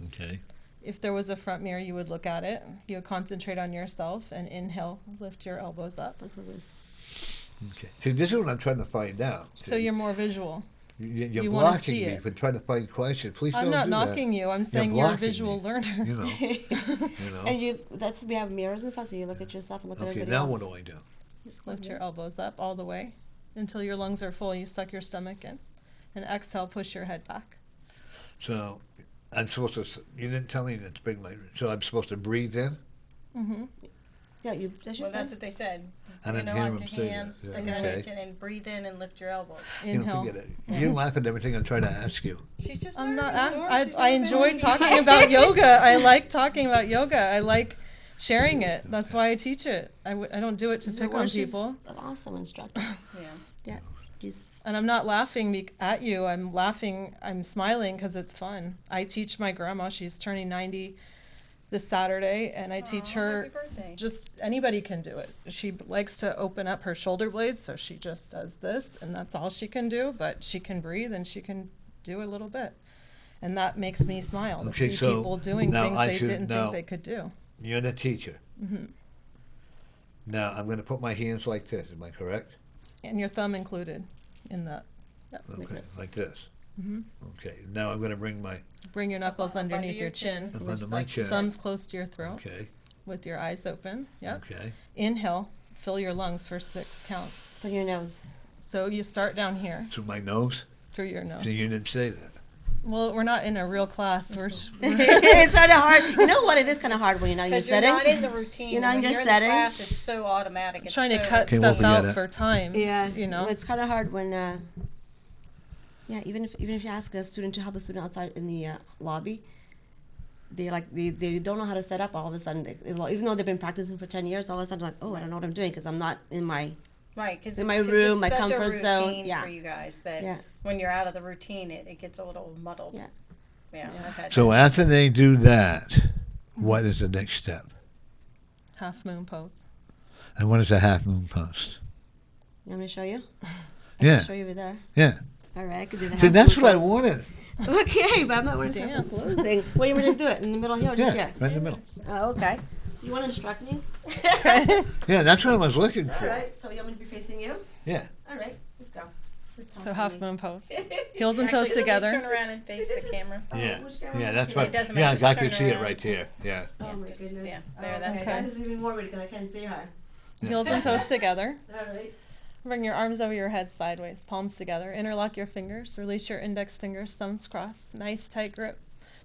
Okay. If there was a front mirror, you would look at it. You would concentrate on yourself and inhale, lift your elbows up. Look at this. Okay. See, this is what I'm trying to find out. So you're more visual. You're you wanna blocking see me it. for trying to find questions. Please I'm don't not do knocking you. I'm saying you're a blocking visual me. learner. that. You know. And we have mirrors and stuff, so you look at yourself and look at Okay, everybody now else. what do I do? Just go Lift your here. elbows up all the way until your lungs are full. You suck your stomach in. And exhale, push your head back. So I'm supposed to, you didn't tell me to bring so I'm supposed to breathe in? Mm-hmm. Yeah, that's Well, just that's what they said. I didn't hear on him your say that. hands, Yeah, stick it on okay. your chin, and breathe in and lift your elbows. Inhale. Forget it. You laugh at everything I'm trying to ask you. She's just. I'm not. nervous, Nora. I She's I never been enjoy on talking TV. about yoga. I like talking about yoga. I like sharing it. That's why I teach it. I don't do it to pick on people. An awesome instructor. Yeah. Yeah. Just And I'm not laughing at you. I'm laughing. I'm smiling because it's fun. I teach my grandma. She's turning 90 this Saturday, and I teach Aw, her. happy birthday. Just anybody can do it. She likes to open up her shoulder blades, so she just does this, and that's all she can do. But she can breathe, and she can do a little bit, and that makes me smile to Okay, see so people doing now things I they should- didn't now- think they could do. You're the teacher. Hmm. Now I'm going to put my hands like this. Am I correct? And your thumb included in that. Yep. Okay, like this. Hmm. Okay. Now I'm going to bring my Bring your knuckles Up under underneath your your chin. up under my chin. Thumbs close to your throat Okay. with your eyes open. Yep. Okay. Inhale, fill your lungs for 6 counts. through your nose. So you start down here Through my nose. through your nose. So you didn't say that. Well, we're not in a real class. It's kind of hard. You know what? It is kind of hard when you're not in your Because you're setting. not in the routine. You're not in When your you're setting. In the class, it's so automatic. It's trying to so cut Okay, stuff we'll out forget it. for time. Yeah, You know. it's kind of hard when, even if you ask a student to help a student outside in the lobby, they don't know how to set up. All of a sudden, even though they've been practicing for 10 years, all of a sudden like, oh, I don't know what I'm doing because I'm not in my right because in my room, it's my such comfort a zone. routine Yeah. for you guys that Yeah. when you're out of the routine, it gets a little muddled. Yeah. Yeah. I've had So that. after they do that, what is the next step? Half moon pose. And what is a half moon post? You want me to show you? I Yeah. can show you over there. Yeah. All right, I could do the See, half that's moon what I pose. wanted. Okay, but I'm not wearing Dance. clothing. What do you want me to do it in the middle here or just Yeah, here? right in the middle. Oh, okay. So you want to instruct me? Yeah, that's what I was looking All for. right. So you want me to be facing you? Yeah. All right. Let's go. Just talk So to half me. moon pose. Heels and Actually, toes does it together. Turn around and face See, this the is- camera. Yeah. which camera? Yeah, that's It what. doesn't Yeah, matter, I just can turn see it around. right here. Yeah. Oh my just- goodness. yeah, there, that's okay. good. This is even more weird because I can't see her. Heels and toes together. All right. Bring your arms over your head sideways, palms together. Interlock your fingers. Release your index fingers, thumbs crossed. Nice tight grip.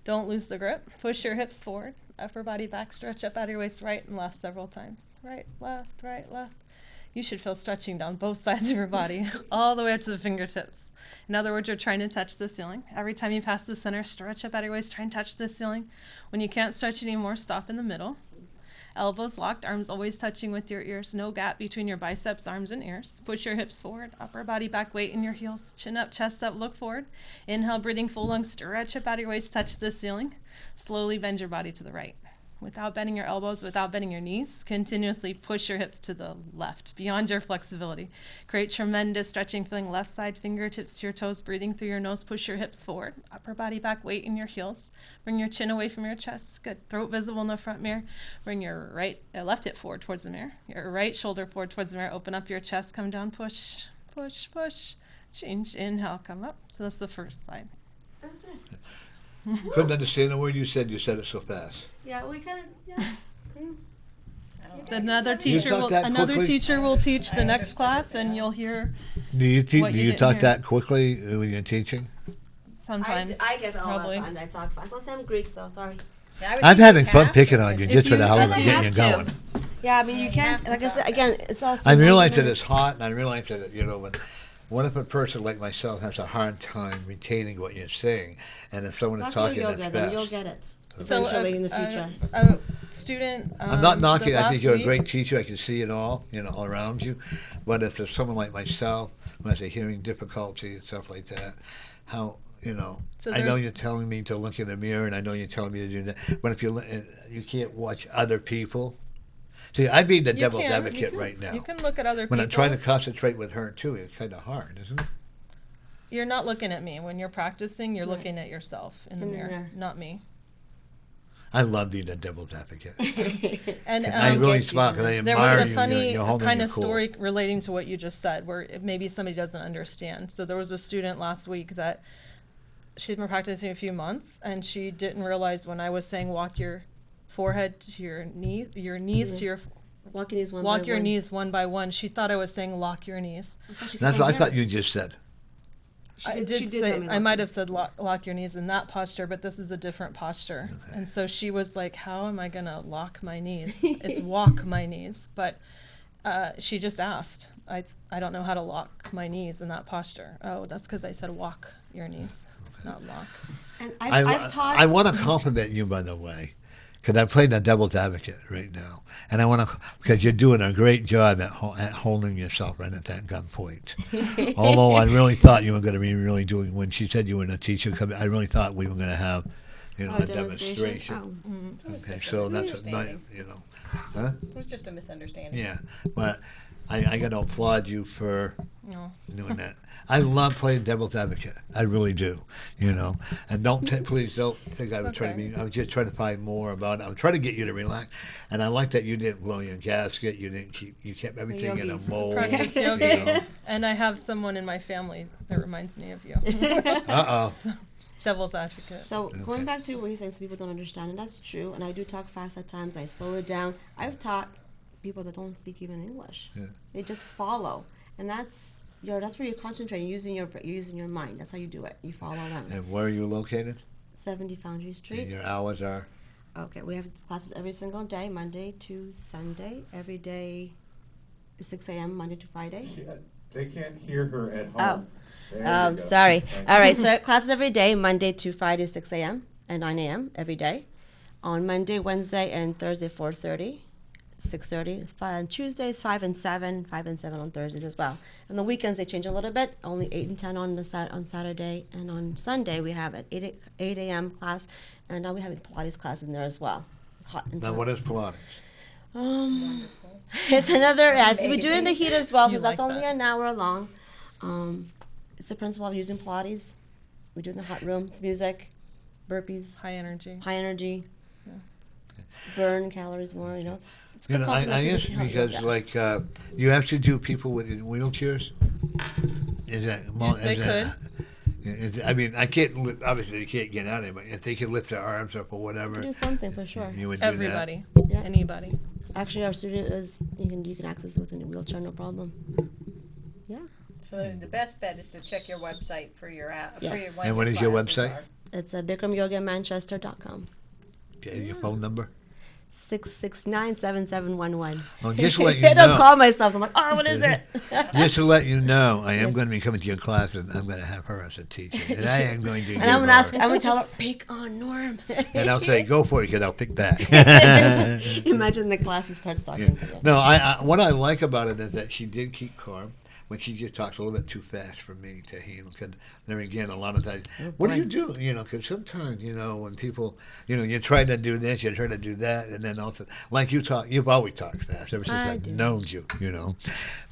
Don't lose the grip. Push your hips forward. Upper body back. Stretch up out of your waist right and left several times. Right, left, right, left. You should feel stretching down both sides of your body, all the way up to the fingertips. In other words, you're trying to touch the ceiling. Every time you pass the center, stretch up out of your waist, try and touch the ceiling. When you can't stretch anymore, stop in the middle. Elbows locked, arms always touching with your ears. No gap between your biceps, arms, and ears. Push your hips forward, upper body back, weight in your heels. Chin up, chest up, look forward. Inhale, breathing full lungs, stretch up out of your waist, touch the ceiling. Slowly bend your body to the right. Without bending your elbows, without bending your knees, continuously push your hips to the left, beyond your flexibility. Create tremendous stretching, feeling left side fingertips to your toes, breathing through your nose, push your hips forward, upper body back, weight in your heels. Bring your chin away from your chest, good. Throat visible in the front mirror. Bring your left hip forward towards the mirror, your right shoulder forward towards the mirror. Open up your chest, come down, push, push, push. Change, inhale, come up. So that's the first side. That's it. Couldn't understand a word you said. You said it so fast. Yeah, we kind of, yeah. I don't know. Another You teacher talk will that quickly? teach the I next understood class, it, and yeah. you'll hear Do you What do you you didn't talk hear. that quickly when you're teaching? sometimes. I get all probably. that fine. I talk fast. Also, I'm Greek, so sorry. Yeah, I would I'm think having you fun have picking to, on you because just if for the you- hell of if it, you getting you have going. to. Yeah, I mean, you You can't, have to like I said, talk again, fast. it's also. I realize that minutes. it's hot, and I realize that what if a person like myself has a hard time retaining what you're saying, and if someone is That's your talking yoga, that's then you'll fast? get it. So Eventually in the future. a student. I'm not knocking. the I last think you're a week- great teacher. I can see it all, all around you. But if there's someone like myself who has a hearing difficulty and stuff like that, how So I know there's- you're telling me to look in the mirror, and I know you're telling me to do that. But if you can't watch other people. See, I'm being the You devil's can- you advocate can- right now. You can look at other When people. I'm trying to concentrate with her too, it's kind of hard, isn't it? You're not looking at me when you're practicing. You're Right. looking at yourself in the In the mirror, mirror. not me. I love being the devil's advocate. And I really get you smile because I on there admire was a you. funny You're holding kind your of cool. story relating to what you just said, where maybe somebody doesn't understand. So there was a student last week that she'd been practicing a few months, and she didn't realize when I was saying walk your forehead to your knees to your Walk your knees one walk by your one. knees one by one. She thought I was saying lock your knees. That's what I thought you just said. I did say I might have said lock your knees in that posture, but this is a different posture. Okay. And so she was like, "How am I gonna lock my knees? It's walk my knees." But she just asked, "I don't know how to lock my knees in that posture." Oh, that's because I said walk your knees, not lock. And I've taught. I want to compliment you, by the way, because I'm playing the devil's advocate right now, and I want to because you're doing a great job at holding yourself right at that gunpoint. Although I really thought you were going to be really doing when she said you were a teacher. I really thought we were going to have, a demonstration. Oh. Okay, Just a so that's misunderstanding. Huh? It was just a misunderstanding. Yeah, but I got to applaud you for No. doing that. I love playing devil's advocate. I really do, And please don't think I was trying to okay. be. I was just trying to find more about it. I was trying to get you to relax, and I like that you didn't blow your gasket. You kept everything in a Yogis. mold. Practice you yoga. know. And I have someone in my family that reminds me of you. Uh-oh. Devil's advocate. So Okay. going back to what you're saying, some people don't understand, and that's true. And I do talk fast at times. I slow it down. I've taught people that don't speak even English. Yeah. They just follow, and that's that's where you're concentrating, using your mind. That's how you do it. You follow them. And where are you located? 70 Foundry And Street. your hours are? Okay, we have classes every single day, Monday to Sunday. Every day, 6 a.m. Monday to Friday. They can't hear her at Oh. home. There you go. Sorry. Thank All you. right, so classes every day, Monday to Friday, 6 a.m. and 9 a.m. every day. On Monday, Wednesday, and Thursday, 4:30, 6:30. It's 5 on Tuesdays, 5 and 7, 5 and 7 on Thursdays as well. And the weekends, they change a little bit, only 8 and 10 on Saturday. And on Sunday, we have an 8 a.m. class, and now we have a Pilates class in there as well. Hot and Now, what is Pilates? It's another, we do it in the heat as well, You because that's like only that. an hour long. It's the principle of using Pilates. We do it in the hot room. It's music, burpees, High energy. high energy, burn calories more. It's You good know, I complement to ask healthy because, yoga. like, you have to do people within wheelchairs? Is that... They could. I mean, I can't, obviously, they can't get out of it, but if they can lift their arms up or You whatever, can do something for sure. you would do Everybody. Yeah. Anybody. Actually, our studio is you can access it within a wheelchair, no problem. Yeah, So the best bet is to check your website for your app. Yes. For your And what is your classes website? are. it's BikramYogaManchester.com. that. Okay, your phone number? 669-7711. Well, just to let you I don't know, call myself. So I'm like, oh, what is it? just to let you know, I am going to be coming to your class, and I'm going to have her as a teacher, and I am going to And give I'm her, gonna tell her, pick on Norm. and I'll say, go for it, kid, I'll pick that. Imagine the class who starts talking to you. No, I what I like about it is that she did keep calm. When she just talks a little bit too fast for me to handle, because there again, a lot of times, what do you do? Because sometimes, when people, you try to do this, you try to do that, and then also, like you've always talked fast ever since I've known you,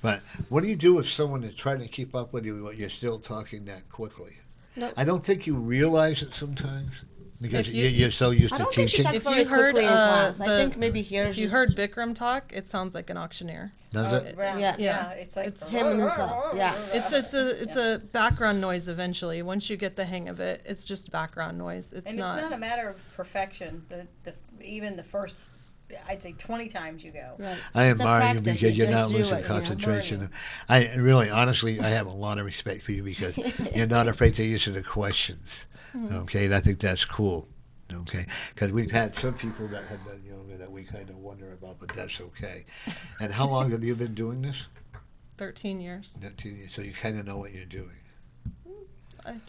But what do you do if someone is trying to keep up with you, but you're still talking that quickly? Nope. I don't think you realize it sometimes because If you- you're so used I to don't think she teaching. talks If very you heard, quickly in class. I the- think maybe here. If you heard Bikram talk, it sounds like an auctioneer. Does it? Yeah. Yeah. It's like It's him and himself. Yeah. It's a background noise eventually. Once you get the hang of it, it's just background noise. It's And not. it's not a matter of perfection. Even the first, I'd say 20 times you go. Right. I It's a admire you practice. because you're just not do losing it, concentration. I really, honestly, I have a lot of respect for you because you're not afraid to answer the questions. Okay, and I think that's cool. Okay, because we've had some people that have done yoga that we kind of wonder about, but that's okay. And how long have you been doing this? 13 years. 13 years. So you kind of know what you're doing.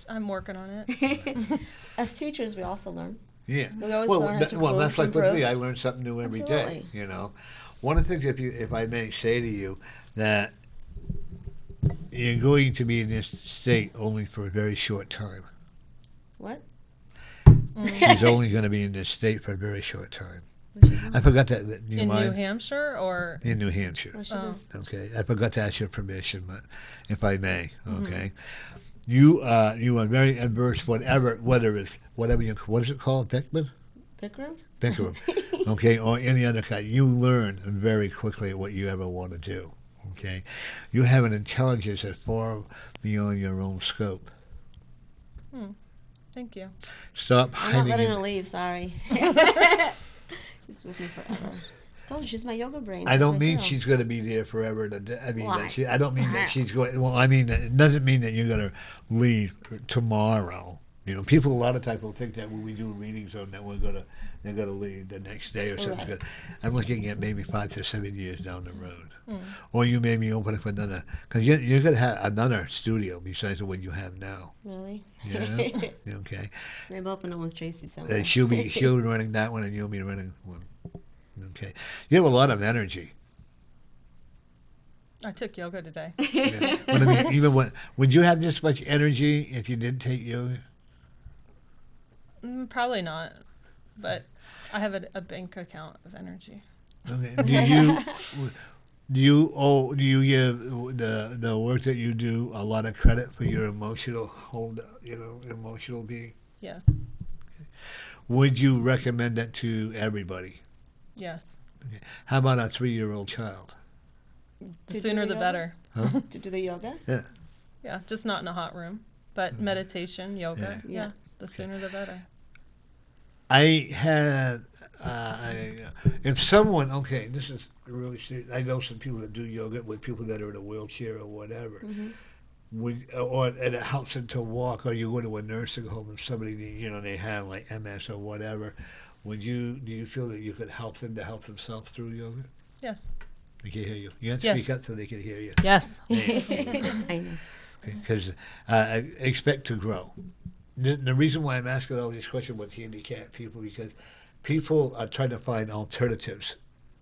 I'm working on it. As teachers, we also learn. Yeah. We always learn how to well, that's like with me. improve. I learn something new every day. Absolutely. One of the things, if I may say to you, that you're going to be in this state only for a very short time. What? She's only going to be in this state for a very short time. I forgot that. Do you In mind? New Hampshire or In New Hampshire. Well, she Oh. was, Okay. I forgot to ask your permission, but if I may, okay. You are very adverse, whatever you, what is it called, Bikram? Bikram? Okay, or any other kind. You learn very quickly what you ever want to do. Okay, you have an intelligence that's far beyond your own scope. Thank you. Stop I'm not hiding. letting her in- leave, sorry. She's with me forever. I told you, she's my yoga brain. I That's don't my mean girl. she's going to be there forever. I mean, Why? I don't mean that she's going. Well, I mean, it doesn't mean that you're going to leave tomorrow. People a lot of times will think that when we do readings on that they're gonna leave the next day or something. Right. I'm looking at maybe 5 to 7 years down the road, or you may be open up another, because you're gonna have another studio besides the one you have now. Really? Yeah. Okay. Maybe I'll open it with Tracy somewhere. She'll be running that one, and you'll be running one. Okay. You have a lot of energy. I took yoga today. Yeah. But I mean, even would you have this much energy if you didn't take yoga? Probably not, but I have a bank account of energy. Okay. Do you give the work that you do a lot of credit for your emotional emotional being? Yes. Would you recommend that to everybody? Yes. Okay. How about a 3-year-old child? The To sooner do the yoga? better. Huh? To do the yoga? Yeah. Yeah, just not in a hot room, but meditation, yoga. Yeah. Yeah. The sooner the better. I had, if someone, this is really serious. I know some people that do yoga with people that are in a wheelchair or whatever. or and it helps them to walk, or you go to a nursing home and somebody, they have like MS or whatever, do you feel that you could help them to help themselves through yoga? Yes. They can hear you. You have to Yes. speak up so they can hear you. Yes. I know. Because expect to grow. The reason why I'm asking all these questions with handicapped people, because people are trying to find alternatives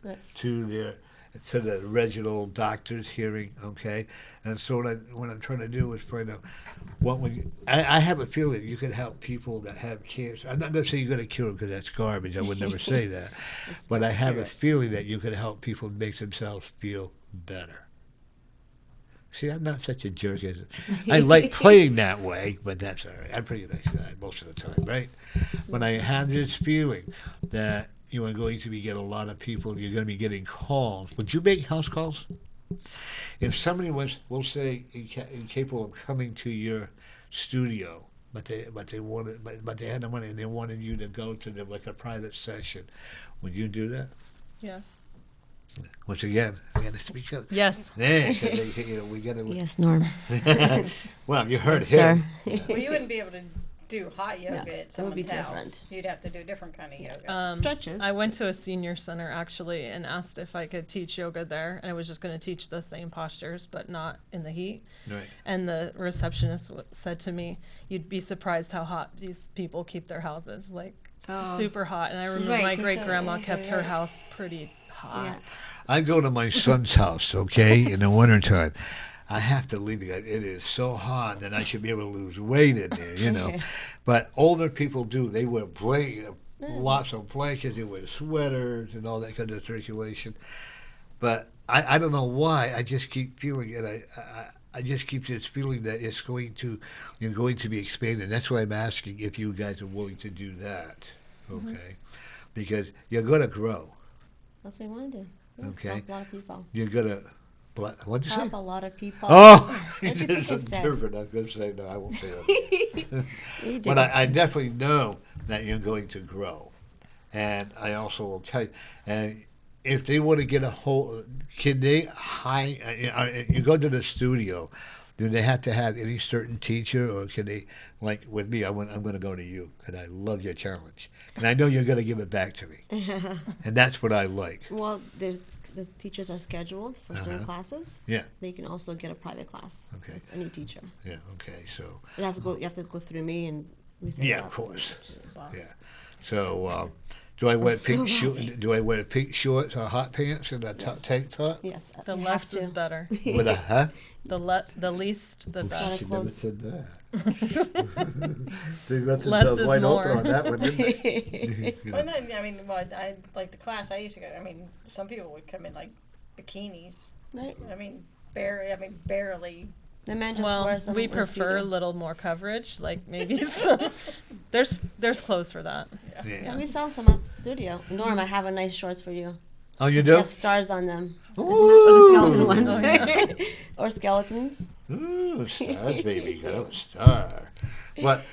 Right. to the original doctor's hearing, okay? And so what I'm trying to do is find out I have a feeling you could help people that have cancer. I'm not going to say you're going to cure them because that's garbage. I would never say that. But I have a feeling that you could help people make themselves feel better. See, I'm not such a jerk as I like playing that way, but that's all right. I'm a pretty nice guy most of the time, right? But I have this feeling that you are going to be getting a lot of people. You're going to be getting calls. Would you make house calls? If somebody was, we'll say, incapable of coming to your studio, but they had the money and they wanted you to go to them like a private session, would you do that? Yes. Once again, I got to speak up. Yes. Yeah, 'cause we got to. Yes, Norm. Well, you heard Yes, him. sir. Well, you wouldn't be able to do hot yoga No, at it would someone's be house. different. You'd have to do a different kind of yoga. Stretches. I went to a senior center actually and asked if I could teach yoga there, and I was just going to teach the same postures, but not in the heat. Right. And the receptionist said to me, "You'd be surprised how hot these people keep their houses, like super hot." And I remember Right, my 'cause great grandma they're- kept her house pretty hot. Yeah. I go to my son's house, okay, in the wintertime. I have to leave it. It is so hot that I should be able to lose weight in there, But older people do. They wear lots of blankets. They wear sweaters and all that kind of circulation. But I don't know why. I just keep feeling it. I just keep this feeling that you're going to be expanded. That's why I'm asking if you guys are willing to do that, okay? Because you're going to grow. That's what we want to do. Yeah, Okay. Help a lot of people. You're going to, what'd you say? Help a lot of people. Oh, What do you think I it's said? different. I was going to say no. I won't say that. You do. But I definitely know that you're going to grow, and I also will tell you. And if they want to get a hold, can they hire? You go to the studio. Do they have to have any certain teacher, or can they, like with me? I'm going to go to you, and I love your challenge, and I know you're going to give it back to me, and that's what I like. Well, the teachers are scheduled for certain classes. Yeah. But you can also get a private class. Okay. With any teacher. Yeah. Okay. So. It has to go. You have to go through me, and we set Yeah, it up. of course. Boss. Yeah. So, do I wear So pink bossy. Do I wear pink shorts or hot pants and a Yes. tank top? Yes. The you less have is to. better. With a huh? The least, the best. She Gotta never close. said that. They got the Less door is wide more. open on that one, didn't they? You know. Well, no, I mean, I like the class I used to go. I mean, some people would come in like bikinis. Right. I mean, barely. The man just Well, wears them we in the prefer a studio. little more coverage, like maybe some. There's clothes for that. Yeah, Yeah. we sell some at the studio. Norm, I have a nice shorts for you. Oh, you They do? have stars on them. Or the Ooh. skeleton ones. Oh, yeah. Or skeletons. Ooh, stars, baby, go star. But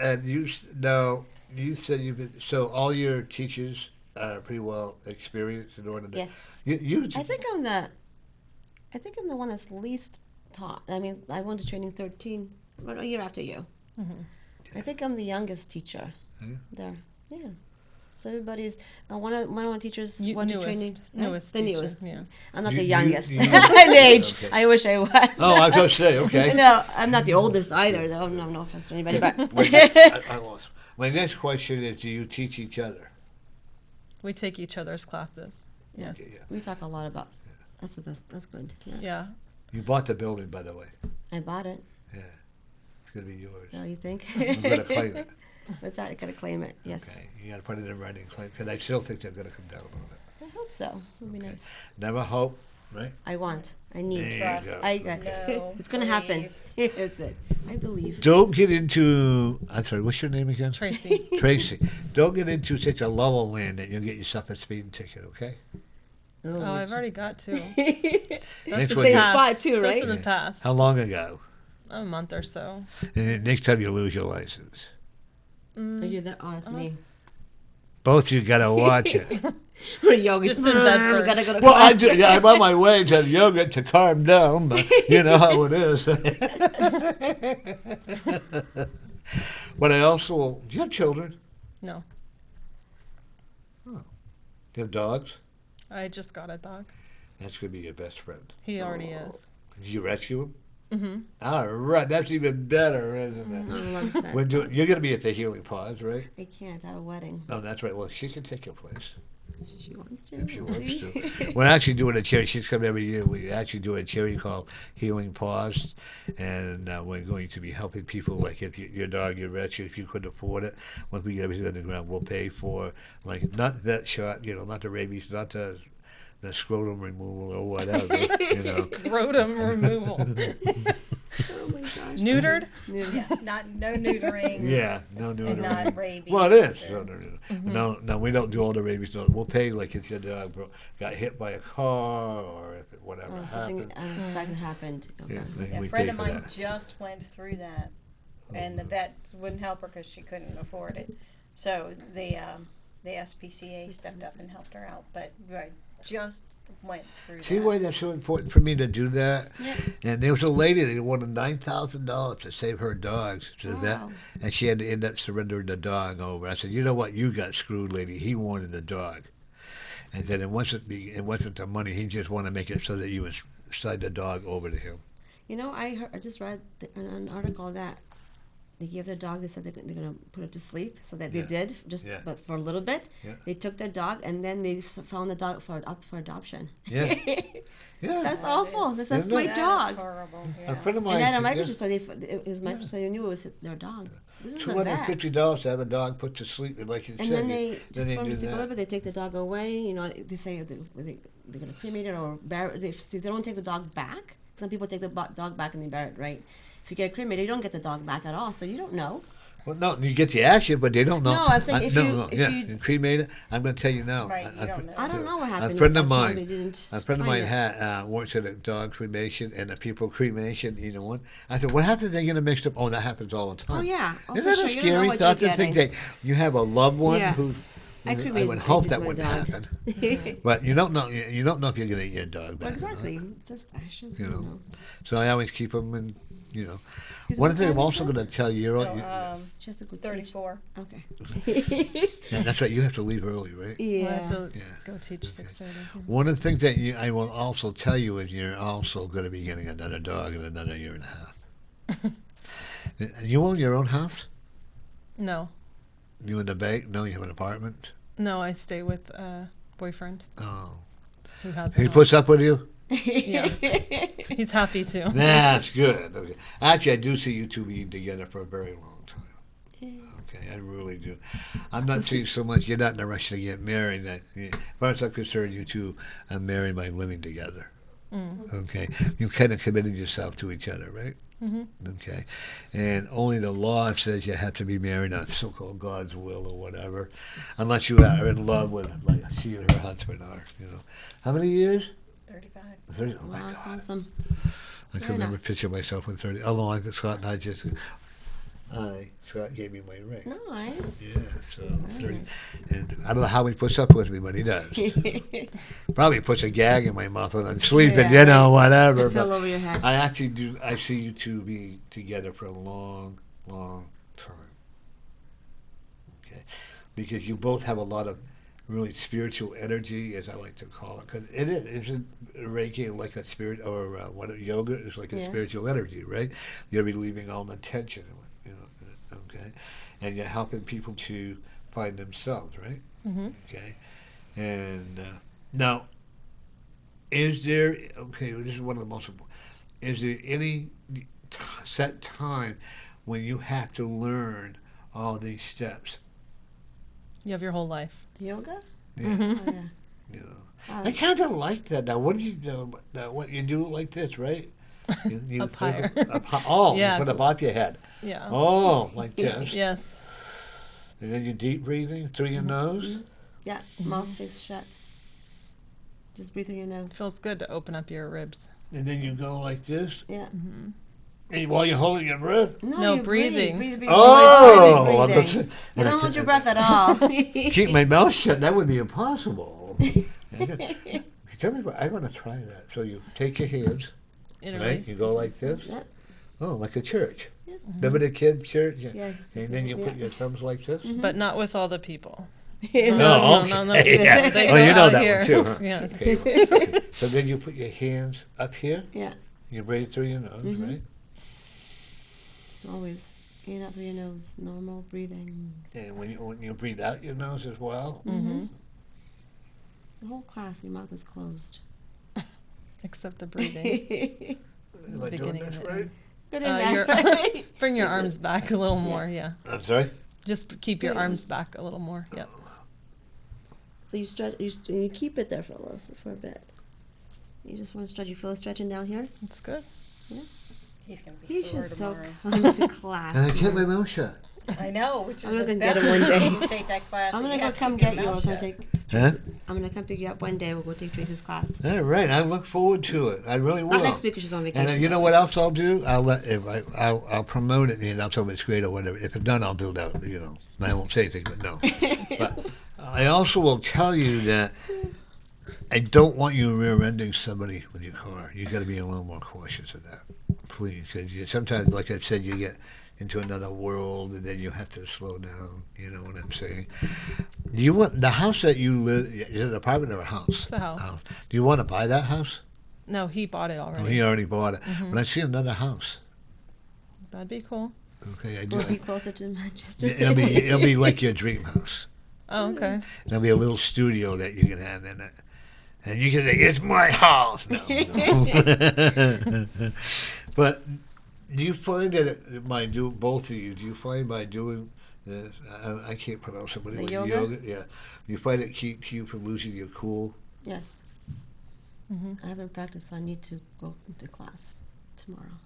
and you said you've been, so all your teachers are pretty well experienced in order to. Yes. You I think I'm the one that's least taught. I mean, I went to training 13, about a year after you. I think I'm the youngest teacher Yeah. there. Yeah. So everybody's one of the teachers went to training. Newest the teacher, newest. yeah. I'm not You- the you- youngest you- in age. Okay. I wish I was. Oh, I was going to say, okay. No, I'm not the oldest either, though. No offense to anybody, but I lost. My next question is: do you teach each other? We take each other's classes. Yes. Yeah. we talk a lot about. That's the best. That's good. Yeah. Yeah. You bought the building, by the way. I bought it. Yeah, it's gonna be yours. Oh, you think? I'm gonna claim it. What's that? I gotta claim it. Yes. Okay, you gotta put it in writing, claim, because I still think they're gonna come down on it. I hope so. It'd be Okay. nice. Never hope, right? I want. I need. There you Trust. go. I No, it's gonna happen. believe. It's it. I believe. Don't get into. I'm sorry. What's your name again? Tracy. Tracy. Don't get into such a level land that you'll get yourself a speeding ticket. Okay. Oh, I've already got two. Next the one same you- spot too, That's right? in the past. How long ago? A month or so. And then next time you lose your license, Are you there? Oh, that's me. both you gotta watch it. For yoga. Just in bed first. Gotta go to Well, I class. do. Yeah, I'm on my way to yoga to calm down, but you know how it is. But I also, do you have children? No, Do you have dogs? I just got a dog. That's going to be your best friend. He already is. Did you rescue him? Mm-hmm. All right, that's even better, isn't it? Loves pets. You're going to be at the Healing Paws, right? I can't. I have a wedding. No, that's right. Well, she can take your place She wants to. if she we'll wants see. to. We're actually doing a charity. She's coming every year. We actually do a charity called Healing Paws, and we're going to be helping people. Like if your dog you rescue, if you couldn't afford it, once we get everything on the ground, we'll pay for like not that shot, not the rabies, not the scrotum removal or whatever, Scrotum removal. Oh my gosh. Neutered? Yeah, no neutering. Yeah, no neutering. And not rabies. Well, it is. or- No, we don't do all the rabies. No, we'll pay like if your dog got hit by a car or if whatever Oh, something happened. unexpected happened. Okay. Yeah, then A we friend pay of for mine that. just went through that, and the vets wouldn't help her because she couldn't afford it. So the SPCA stepped up and helped her out, but I just went through See that. why that's so important for me to do that? Yeah. And there was a lady that wanted $9,000 to save her dogs to that, Wow. and she had to end up surrendering the dog over. I said, you know what, you got screwed, lady. He wanted the dog, and then it wasn't the money. He just wanted to make it so that you would side the dog over to him. I just read an article that they gave their dog. They said they're going to put it to sleep, so that they Yeah. did Yeah. but for a little bit. Yeah. They took their dog and then they found the dog up for adoption. Yeah. Yeah. That's That awful. is- That's Isn't my it? That is dog. horrible. A Yeah. friend of mine. And then a yeah, microchip, so it was microchip, so they knew it was their dog. This is a vet. $250 to have a dog put to sleep, and like you And said, then they then just they for do them to that. deliver, they take the dog away. They say they're going to cremate it or bury it. If they don't take the dog back, some people take the dog back and they bury it, right? If you get cremated, you don't get the dog back at all, so you don't know. Well, no, you get the action, but they don't know. No, I'm saying if you cremate it. I'm going to tell you now. Right, you don't know. I don't know what happened. A friend of That's how mine, they didn't a friend of find mine it. had works at a dog cremation and a people cremation. Either one. I said, what happens? They get mixed up. Oh, that happens all the time. Oh yeah, oh, Isn't for that sure. a You don't know scary what thought you're to think getting. that you have a loved one Yeah. who? I I cremated would hope my that wouldn't dog. happen. But you don't know. You don't know if you're going to get your dog back. or not. Exactly. It's just ashes. You You know. know. So I always keep them in. Excuse me, One what thing I'm time is also it? going to tell you. She has to go teach. 34. Okay. Yeah, that's right. You have to leave early, right? I Yeah. have to Yeah. go teach 6:30. One of the things that I will also tell you is you're also going to be getting another dog in another year and a half. You own your own house? No, You in the bank? No, you have an apartment? no, I stay with a boyfriend Oh. who has. He a puts up with you? Yeah, he's happy to. That's good. Okay. Actually, I do see you two being together for a very long time. Okay, I really do. I'm not seeing so much. You're not in a rush to get married. As far as I'm concerned, you two are married by living together. Okay, you kind of committed yourself to each other, right? Okay, and only the law says you have to be married on so-called God's will or whatever, unless you are in love with like she and her husband are. How many years? 35. 30. Oh my Wow, that's God! awesome. I could never picture myself with 30. Although Scott and I Scott gave me my ring. Nice. Yeah, so 30. And I don't know how he puts up with me, but he does. Probably puts a gag in my mouth when I'm sleeping, whatever. Fill But over your head. I actually do. I see you two be together for a long, long time. Okay, because you both have a lot of really spiritual energy, as I like to call it, because it is. Isn't Reiki like a spirit, or yoga is like a Yeah. spiritual energy, right? You're relieving all the tension, okay, and you're helping people to find themselves, right? Okay, and now, is there? Okay, this is one of the most important. Is there any set time when you have to learn all these steps? You have your whole life. Yoga? Yeah. Oh, yeah. You know. Wow. I kind of like that. Now, what do you do? What you do it like this, right? You Up higher. You Yeah. put it above your head. Yeah. Oh, like this. Yes. And then you deep breathing through your nose. Yeah, mouth stays shut. Just breathe through your nose. Feels good to open up your ribs. And then you go like this. Yeah. And while you're holding your breath. No, you breathing. Breathe. Oh, Always well, breathing. You don't hold your breath at all. Keep my mouth shut. That would be impossible. Tell me what, I'm going to try that. So you take your hands, right? You go like this. Yep. Oh, like a church. Yeah. Remember the kid church? Yeah. Yes. And then you put your thumbs like this? But not with all the people. No, okay. Yeah. They Oh, go you know out that here. one too, huh? Yes. Okay. Okay. So then you put your hands up here. Yeah. You breathe through your nose, right? Always in out through your nose, normal breathing. And when you breathe out your nose as well. Mm-hmm. The whole class, your mouth is closed. Except the breathing. Am I doing Beginning this of it. right? Good Your- enough. Bring your arms back a little more. Yeah. I'm sorry? Just keep your arms back a little more. Yep. So you stretch, you keep it there for a bit. You just want to stretch. You feel it stretching down here? That's good. He's gonna be He's sore just so tomorrow. come to class. And I kept my mouth shut. I know, which is I'm the gonna best. get him one day. You take that class. I'm and gonna you go have to come keep your get you. I'm mouth gonna shut. take. I'm gonna come pick you up one day. We'll go take Tracy's class. All right, I look forward to it. I really will. Not next week because she's on vacation. And you know what else I'll do? I'll promote it and I'll tell them it's great or whatever. If it's done, I'll do that. You know, I won't say anything, but no. But I also will tell you that I don't want you rear-ending somebody with your car. You got to be a little more cautious of that, please, because sometimes, like I said, you get into another world and then you have to slow down. You know what I'm saying? Do you want the house that you live? Is it an apartment or a house? It's a house. Do you want to buy that house? No, he bought it Oh, already. he already bought it. But I see another house. That'd be cool. Okay, I do. Will it be closer to Manchester? It'll be like your dream house. Oh, okay. There'll be a little studio that you can have in it. And you can say, it's my house. No, no. But do you find that both of you, do you find by doing this, I can't pronounce somebody The with yoga? Yeah. Do you find it keeps you from losing your cool? Yes. I haven't practiced, so I need to go into class tomorrow.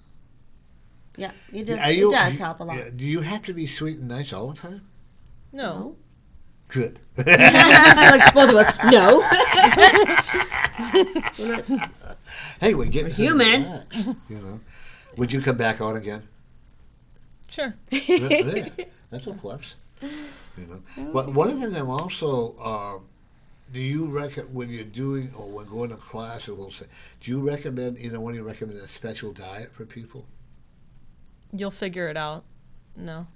Yeah, it does help a lot. Yeah, do you have to be sweet and nice all the time? No. Good. Like both of us. No. Hey, we're getting human. relaxed, you know. Would you come back on again? Sure. Yeah, that's a plus. You know. But one of the things I'm also, do you recommend when you're doing or when going to class, or we'll say, do you recommend, when you recommend a special diet for people? You'll figure it out. No.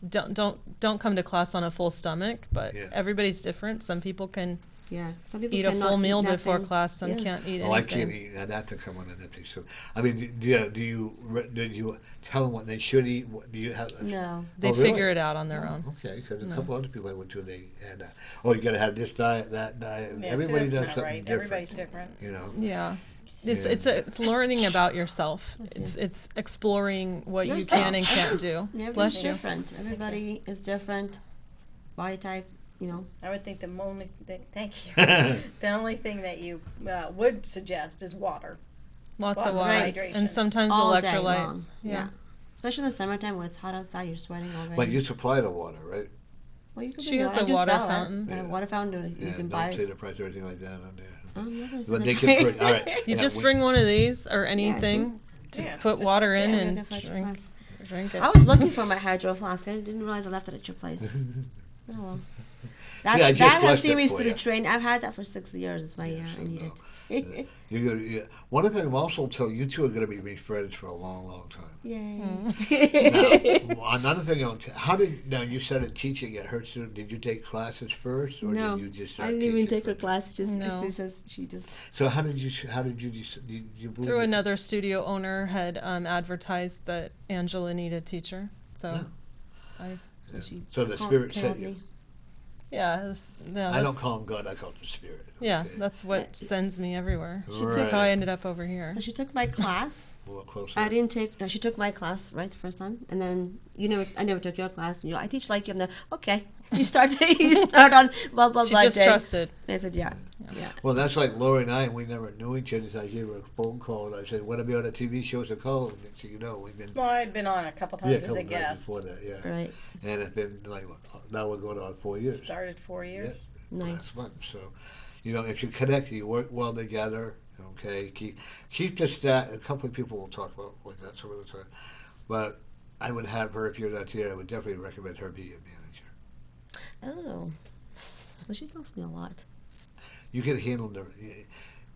Don't come to class on a full stomach, but Yeah. everybody's different. Some people can Yeah, some people eat a cannot full meal eat before nothing. class. Some Yeah. can't eat anything. Oh, I can't eat. I'd have to come on an empty stomach. I mean, do you tell them what they should eat? Do you have? No. They Oh, really? figure it out on their Oh, own. okay, because a No. couple other people I went to, they had, you got to have this diet, that diet. And Yeah, everybody see, does that's something not right. different. Everybody's different. You know. Yeah. It's Yeah. it's learning about yourself. That's It's exploring what you Yourself. can and can't do. Yeah, Bless everybody's you. different. Everybody is different. Body type, I would think the only thing, thank you. The only thing that you would suggest is water. Lots of Lots of water hydration. and sometimes all day long. electrolytes. Yeah. Especially in the summertime when it's hot outside, you're sweating already. But you supply the water, right? Well, you can She bring has water. I a do water sell it. fountain. I have a water fountain. You Yeah, can don't buy say it. the price or anything like that on there. I'm not gonna say But the they can price. all right. You yeah, just we- bring one of these or anything to Yeah, put just- water in Yeah, and I'm gonna get drink, flask. drink it. I was looking for my hydro flask. I didn't realize I left it at your place. Oh well. That, Yeah, I just that has blessed seen it me for through you. training. I've had that for 6 years. It's my I need no. it. You're gonna, yeah. One of the things I'm also tell you two are going to be friends for a long, long time. Yay. Now, another thing now you started teaching at her student. Did you take classes first, or No, did you just I start didn't even teaching take her first? class. No. She says she just. So how did you believe Through it? another studio owner had advertised that Angela needed a teacher. So Yeah. I So she So the called- spirit called sent you. me. I don't call him God. I call it the spirit. Yeah, Okay. that's what sends me everywhere. She That's Right. how I ended up over here. So she took my class. More closer. I didn't take. No, she took my class right the first time, and then I never took your class. And I teach like you. I'm there. Okay, you start on blah blah She blah just day. trusted. And I said yeah. Well, that's like Lori and I, and we never knew each other. So I gave her a phone call, and I said, "Want to be on a TV show?" So call, and next thing you know, we've been Well, I'd been on a couple times as a couple times guest. before that, yeah. Right. And it's been like now we're going on 4 years. Started 4 years. Nice. Last month. So, if you connect, you work well together. Okay, keep the stat. A couple of people will talk about like that some of the time, but I would have her if you're not here. I would definitely recommend her be a manager. Oh. Well, she helps me a lot. You can handle the.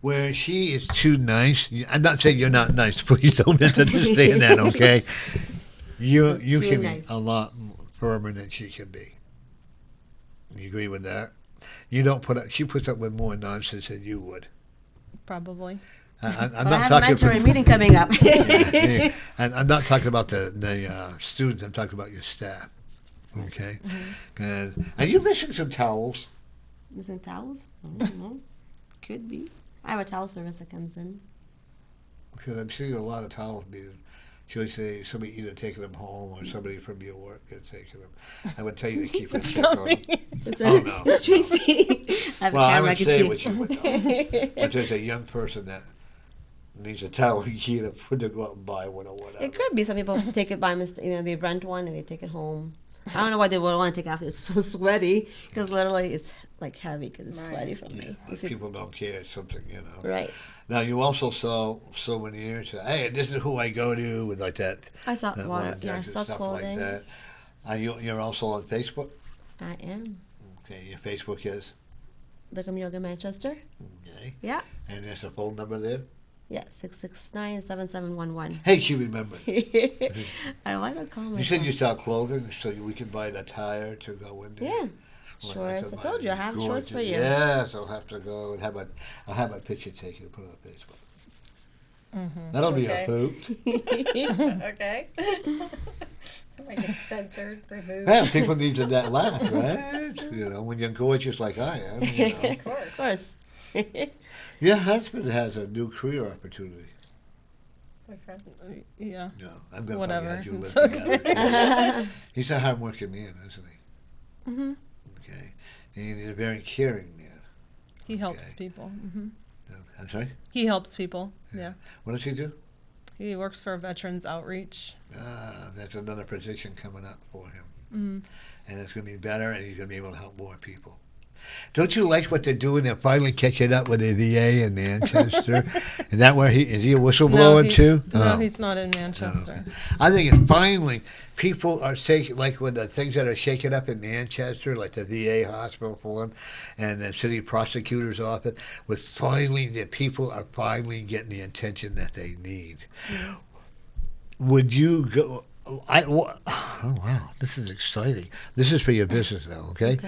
Where she is too nice. I'm not saying you're not nice. Please don't misunderstand that. Okay. You Too can nice. be a lot firmer than she can be. You agree with that? You don't put up. She puts up with more nonsense than you would. Probably. I'm But I not have a talking. mentoring meeting coming up. Yeah. And I'm not talking about the students. I'm talking about your staff. Okay. And are you missing some towels? Missing towels? I don't know. Could be. I have a towel service that comes in. Because I'm seeing a lot of towels being. Should I say somebody either taking them home or somebody from your work is taking them? I would tell you to keep a check on them. Oh no. It's Tracy. I have Well, a I camera. I would can say see. what you would know. But there's a young person that needs a towel, you know, for to go out and buy one or whatever. It could be. Some people take it by mistake. You know, they rent one and they take it home. I don't know why they would want to take it after. It's so sweaty because literally it's like heavy because it's Right. sweaty from Yeah, me. but people don't care. It's something, you know. Right. Now, you also sell souvenirs. Hey, this is who I go to, with like that. I sell that water. water Yeah, I jugs and sell stuff clothing. like that. And you're also on Facebook? I am. Okay, your Facebook is? Bikram Yoga Manchester. Okay. Yeah. And there's a phone number there? Yeah, 669-7711. Hey, she remembered. I want to call myself. You said you sell clothing, so we can buy an attire to go in there? Yeah. Well, Shorts. I could told buy you I have shorts gorgeous- for you. Yes, I'll have to go and I'll have my picture taken and put it on Facebook. That'll be a Okay. hoot. Okay. I get censored, removed. Yeah, people need to that laugh, right? You know, when you're gorgeous like I am, you know. Of course. Of course. Your husband has a new career opportunity. Boyfriend. Yeah. No, I'm going to Whatever. have you live It's okay. together. He's a hard-working man, isn't he? Hmm. Okay. And he's a very caring man. He helps Okay. people. Hmm. I'm sorry? He helps people. Yeah. What does he do? He works for Veterans Outreach. That's another position coming up for him. Mm. And it's going to be better, and he's going to be able to help more people. Don't you like what they're doing? They're finally catching up with the VA in Manchester. Is that where is he a whistleblower too? No, Oh. he's not in Manchester. I think it's finally people are taking, like with the things that are shaking up in Manchester, like the VA hospital for him and the city prosecutor's office, with finally the people are finally getting the attention that they need. Would you go? Oh wow, this is exciting. This is for your business now, okay?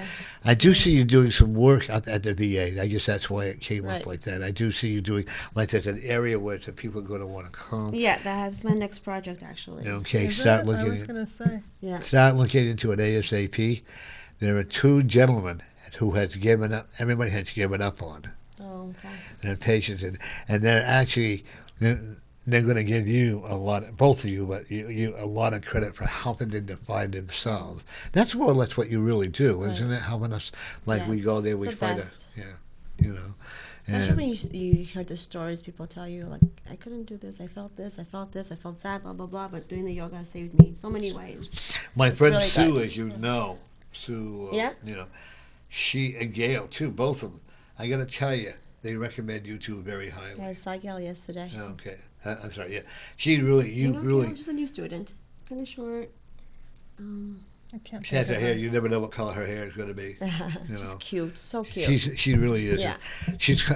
I do see you doing some work at the VA. I guess that's why it came Right. up like that. I do see you doing, like there's an area where the people are going to want to come. Yeah, that's my next project actually. Okay, Is start it? I looking was going to say. Yeah. start looking into it ASAP. There are two gentlemen who has given up. Everybody has given up on Oh, okay. their patients, and they're actually they're going to give you a lot, both of you, but you a lot of credit for helping them to find themselves. That's more or less what you really do, isn't it? Helping us, like we Yes, go there, we it's the find best. you know. Especially And when you hear the stories people tell you, like, I couldn't do this, I felt this, I felt this, I felt sad, blah, blah, blah, but doing the yoga saved me so many ways. my it's friend really Sue, good. as you know, Sue, Yeah. you know, she and Gail too, both of them. I got to tell you, they recommend you two very highly. Yeah, I saw Gail yesterday. Okay, I'm sorry. Yeah, she really, you know, really. Gail, she's a new student. Kind of short. I can't She has think her of hair. it. You never know what color her hair is going to be. You She's know. cute, so cute. She really is. Yeah.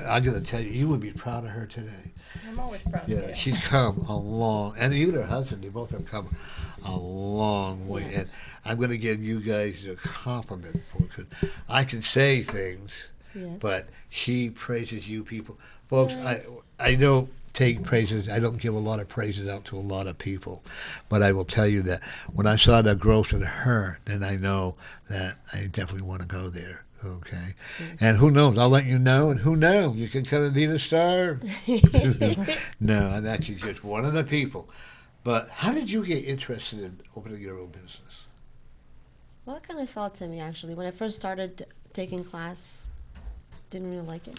I'm going to tell you, you would be proud of her today. I'm always proud Yeah, of you. she's come a long, and even her husband, they both have come a long way. And I'm going to give you guys a compliment for it, because I can say things, Yes. but she praises you people. Folks, I don't take praises, I don't give a lot of praises out to a lot of people, but I will tell you that when I saw the growth in her, then I know that I definitely want to go there. Okay, and who knows? I'll let you know, and who knows? You can come and be the star. No, I'm actually just one of the people. But how did you get interested in opening your own business? Well, it kind of fell to me, actually. When I first started taking class, didn't really like it.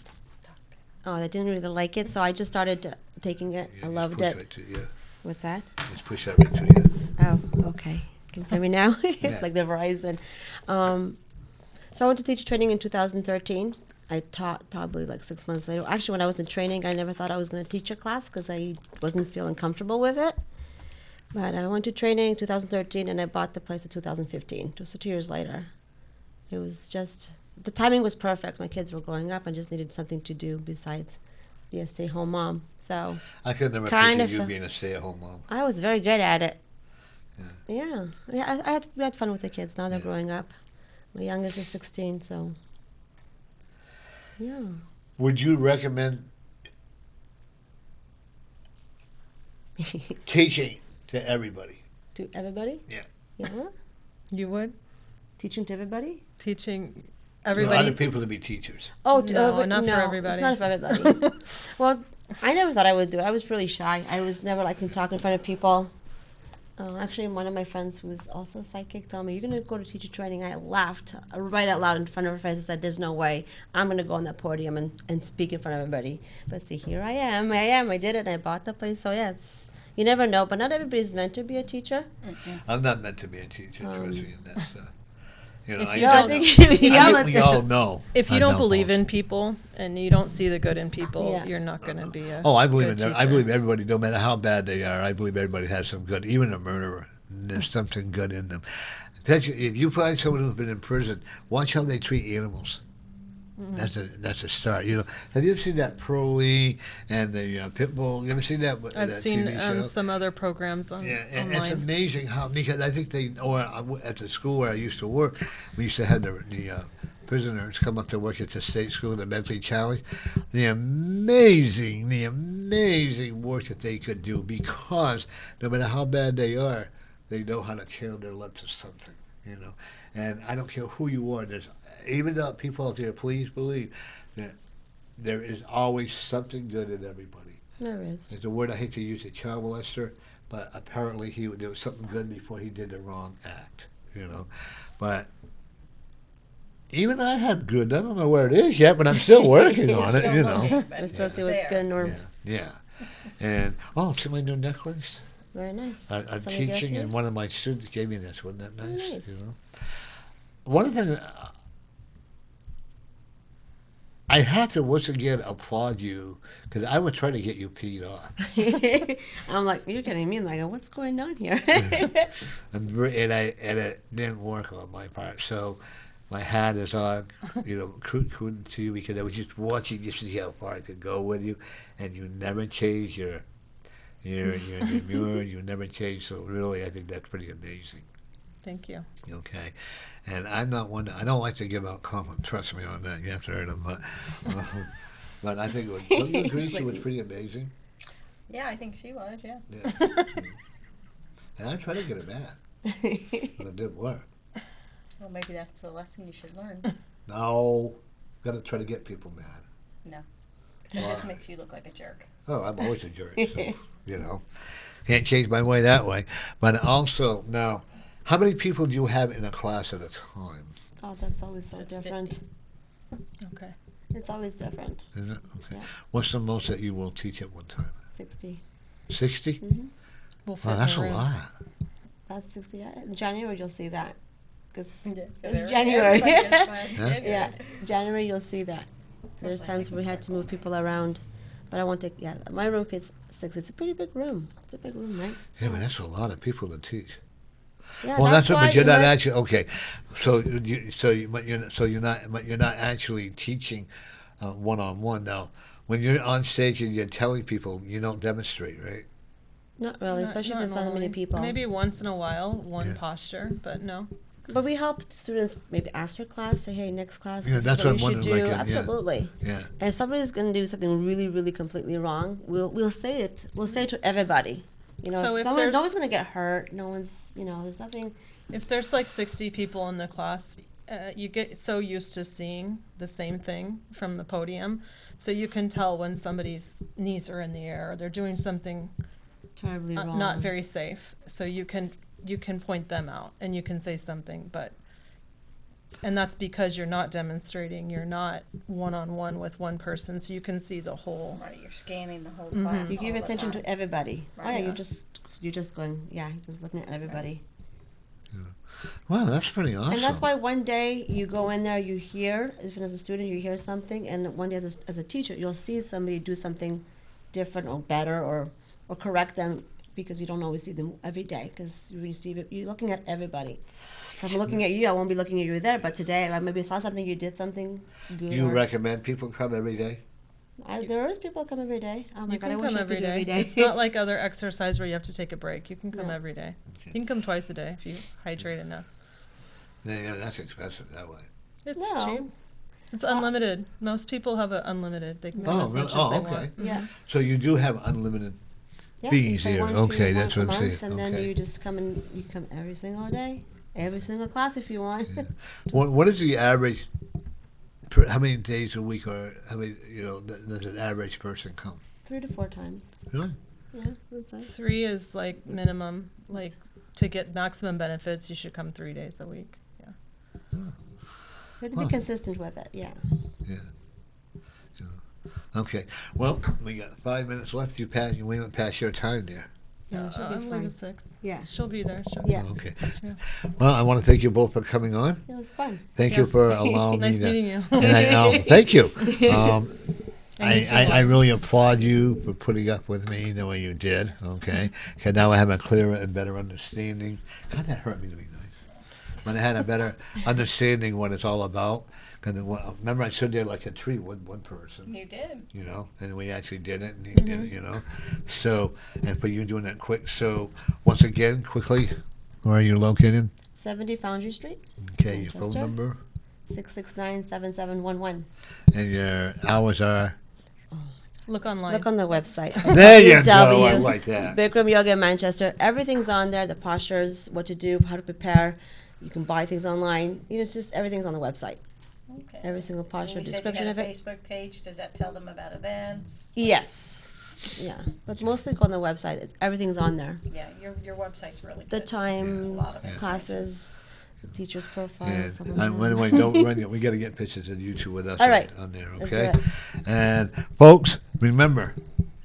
Oh, I didn't really like it, so I just started taking it. Yeah, I just loved push it. right to you. What's that? Just push that right to you. Oh, okay. Can you hear me now? It's Yeah. like the Verizon. So I went to teacher training in 2013. I taught probably like 6 months later. Actually, when I was in training, I never thought I was going to teach a class because I wasn't feeling comfortable with it. But I went to training in 2013, and I bought the place in 2015, so 2 years later. It was just the timing was perfect. My kids were growing up. I just needed something to do besides be a stay-home mom. So I could never Kind picture of you a- being a stay-at-home mom. I was very good at it. Yeah. We had fun with the kids. Now they're Yeah. growing up. My youngest is 16, so yeah. Would you recommend teaching to everybody? To everybody? Yeah. Yeah. You would? Teaching to everybody? Teaching For everybody? other people to be teachers. Oh, No, not for no, everybody. It's not for everybody. Well, I never thought I would do it. I was really shy. I was never like to talk in front of people. Actually, one of my friends who was also psychic told me, "You're gonna go to teacher training." I laughed right out loud in front of her face. I said, "There's no way I'm gonna go on that podium and speak in front of everybody." But see, here I am. I did it. And I bought the place. So yeah, you never know. But not everybody's meant to be a teacher. I'm not meant to be a teacher, trust me, and that's, you know, If I, you No, don't- I think you I yell think at we them. all know. If you I don't know believe both. in people and you don't see the good in people, Yeah. you're not going to be a Oh, I believe good in. I teacher. believe everybody, no matter how bad they are. I believe everybody has some good. Even a murderer, there's something good in them. If you find someone who's been in prison, watch how they treat animals. That's a start. You know, have you ever seen that Proly and the Pit Bull? You ever seen that? I've that seen TV show? some other programs Yeah, and it's online. amazing how, because I think at the school where I used to work, we used to have the prisoners come up to work at the state school, the mentally challenged. The amazing work that they could do, because no matter how bad they are, they know how to channel their love to something, you know. And I don't care who you are, even the people out there, please believe that there is always something good in everybody. There is. It's a word I hate to use, a child molester, but apparently there was something good before he did the wrong act, you know. But even I have good. I don't know where it is yet, but I'm still working on it, you know. We're still see what's good in Norm. Yeah. And, see my new necklace? Very nice. I'm Somebody gave it to teaching, you? and one of my students gave me this. Wasn't that nice? Very nice. You know. One of the things I have to once again applaud you, because I was trying to get you peed off. I'm like, you're kidding me. Like, what's going on here? And it didn't work on my part. So my hat is on, you know, cooing to you, because I was just watching you see how far I could go with you, and you never change your demure. You never change. So really, I think that's pretty amazing. Thank you. Okay, and I'm not one. I don't like to give out compliments. Trust me on that. You have to hear them, but I think don't you agree she was pretty amazing? Yeah, I think she was. Yeah. Yeah. And I tried to get her mad, but it didn't work. Well, maybe that's the lesson you should learn. No, got to try to get people mad. No, 'cause it just Why? makes you look like a jerk. Oh, I'm always a jerk, so, you know. Can't change my way that way. But also, now, how many people do you have in a class at a time? Oh, that's always so It's different. 50. Okay. It's always different. Is it? Okay. Yeah. What's the most that you will teach at one time? 60. 60? We'll fit Oh, in that's the a room. lot. That's 60. In January, you'll see that. Because it's Everybody January. gets mine. Huh? Yeah, January, you'll see that. There's Hopefully I times can we had start to move going. people around. But I won't take, my room fits 6. It's a pretty big room. It's a big room, right? Yeah, but that's a lot of people to teach. Yeah, Well, that's what, why but you're you not might- actually okay. But you're not actually teaching one-on-one now. When you're on stage and you're telling people, you don't demonstrate, right? Not really, especially if there's not that many normally. people. Maybe once in a while, one Yeah. posture, but no. But we help students maybe after class say, hey, next class, Yeah, this that's is what what you I'm should wondering, do. like, yeah. Absolutely. Yeah. And if somebody's going to do something really, really completely wrong, we'll say it. We'll say it to everybody. You know, So if no there's- one's going to get hurt. No one's, there's nothing. If there's like 60 people in the class, you get so used to seeing the same thing from the podium. So you can tell when somebody's knees are in the air or they're doing something Terribly wrong. not very safe. So you can point them out and you can say something, and that's because you're not demonstrating, you're not one-on-one with one person, so you can see the whole. Right, you're scanning the whole Mhm. class. You give all the attention time. to everybody. Oh, yeah, Right. you're just going, just looking at everybody. Wow, that's pretty awesome. And that's why one day you go in there, you hear, even as a student, you hear something, and one day as a teacher, you'll see somebody do something different or better or correct them, because you don't always see them every day, because you're looking at everybody. If I'm looking at you, I won't be looking at you there. But today, I maybe saw something, you did something good. Do you or- recommend people come every day? There is people come every day. Oh my You God, I can wish come I every could do day. every day. It's not like other exercise where you have to take a break. You can come No. every day. You can come twice a day if you hydrate enough. Yeah, that's expensive that way. It's No. cheap. It's unlimited. Most people have it unlimited. They can come Oh, as really? much Oh, as they okay. want. Yeah. So you do have unlimited Yeah, fees you pay here. one fee Okay, once that's a what I'm month, saying. and then Okay. you just come and you come every single day, every single class if you want. What is the average? How many days a week, or how many? Does an average person come? 3 to 4 times. Really? Yeah, that's it. 3 is like minimum. Like to get maximum benefits, you should come 3 days a week. Yeah. You have to Wow. be consistent with it. Yeah. Yeah. Okay. Well, we got 5 minutes left. You went past your time there. Yeah, she'll be I'm fine. leaving 6. Yeah. She'll be there. Yeah. Oh, okay. Yeah. Well, I want to thank you both for coming on. It was fun. Thank you Yeah. for allowing Nice me to. meeting you. And thank you. I need to I really applaud you for putting up with me the way you did. Okay, because now I have a clearer and better understanding. God, that hurt me to be nice. When I had a better understanding what it's all about. Because remember, I stood there like a tree with one person. You did. And we actually did it, and he did it. So, and for you doing that quick. So, once again, quickly, where are you located? 70 Foundry Street, Okay, your phone Manchester. number 669-7711. and your hours are. Look online. Look on the website. There you go. I BW. like that. Bikram Yoga in Manchester. Everything's on there. The postures, what to do, how to prepare. You can buy things online. It's just everything's on the website. Okay. Every single posture, And you description said of you had it. a Facebook page. Does that tell them about events? Yes. Yeah. But mostly go on the website. Everything's on there. Yeah, your website's really The good. time, A lot of classes, teacher's profile. And, some of them. by the way, don't run it. We got to get pictures of you two with us All right. on there, Let's okay? do it. And folks, remember,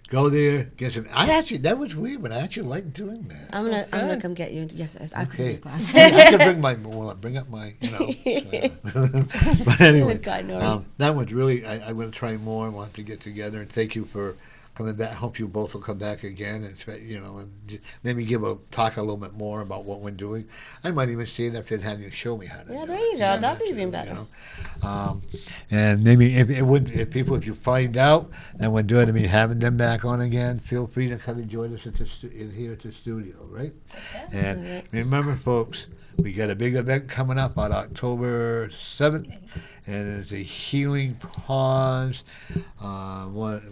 go there, get some. That was weird, but I actually like doing that. I'm gonna good. come get you. Yes, after Okay. the class. I can bring up my, But anyway, God, no. that was really. I'm going to try more. We'll have to get together. And thank you for coming back. I hope you both will come back again, and maybe talk a little bit more about what we're doing. I might even stand up there and have you show me how to. Yeah, do there it. you go. That'd be even better. And maybe if you find out and we're doing to be having them back on again, feel free to come and join us in here at the studio, right? Okay. And All right. remember, folks, we got a big event coming up on October 7th, and it's a healing pause.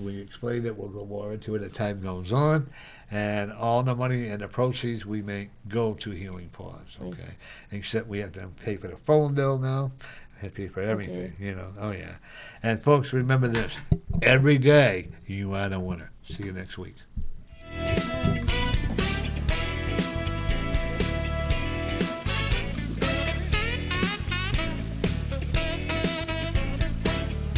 We explained it. We'll go more into it as time goes on. And all the money and the proceeds we make go to Healing Pause, okay? Nice. Except we have to pay for the phone bill now. I have to pay for everything, Oh, yeah. And, folks, remember this. Every day, you are the winner. See you next week.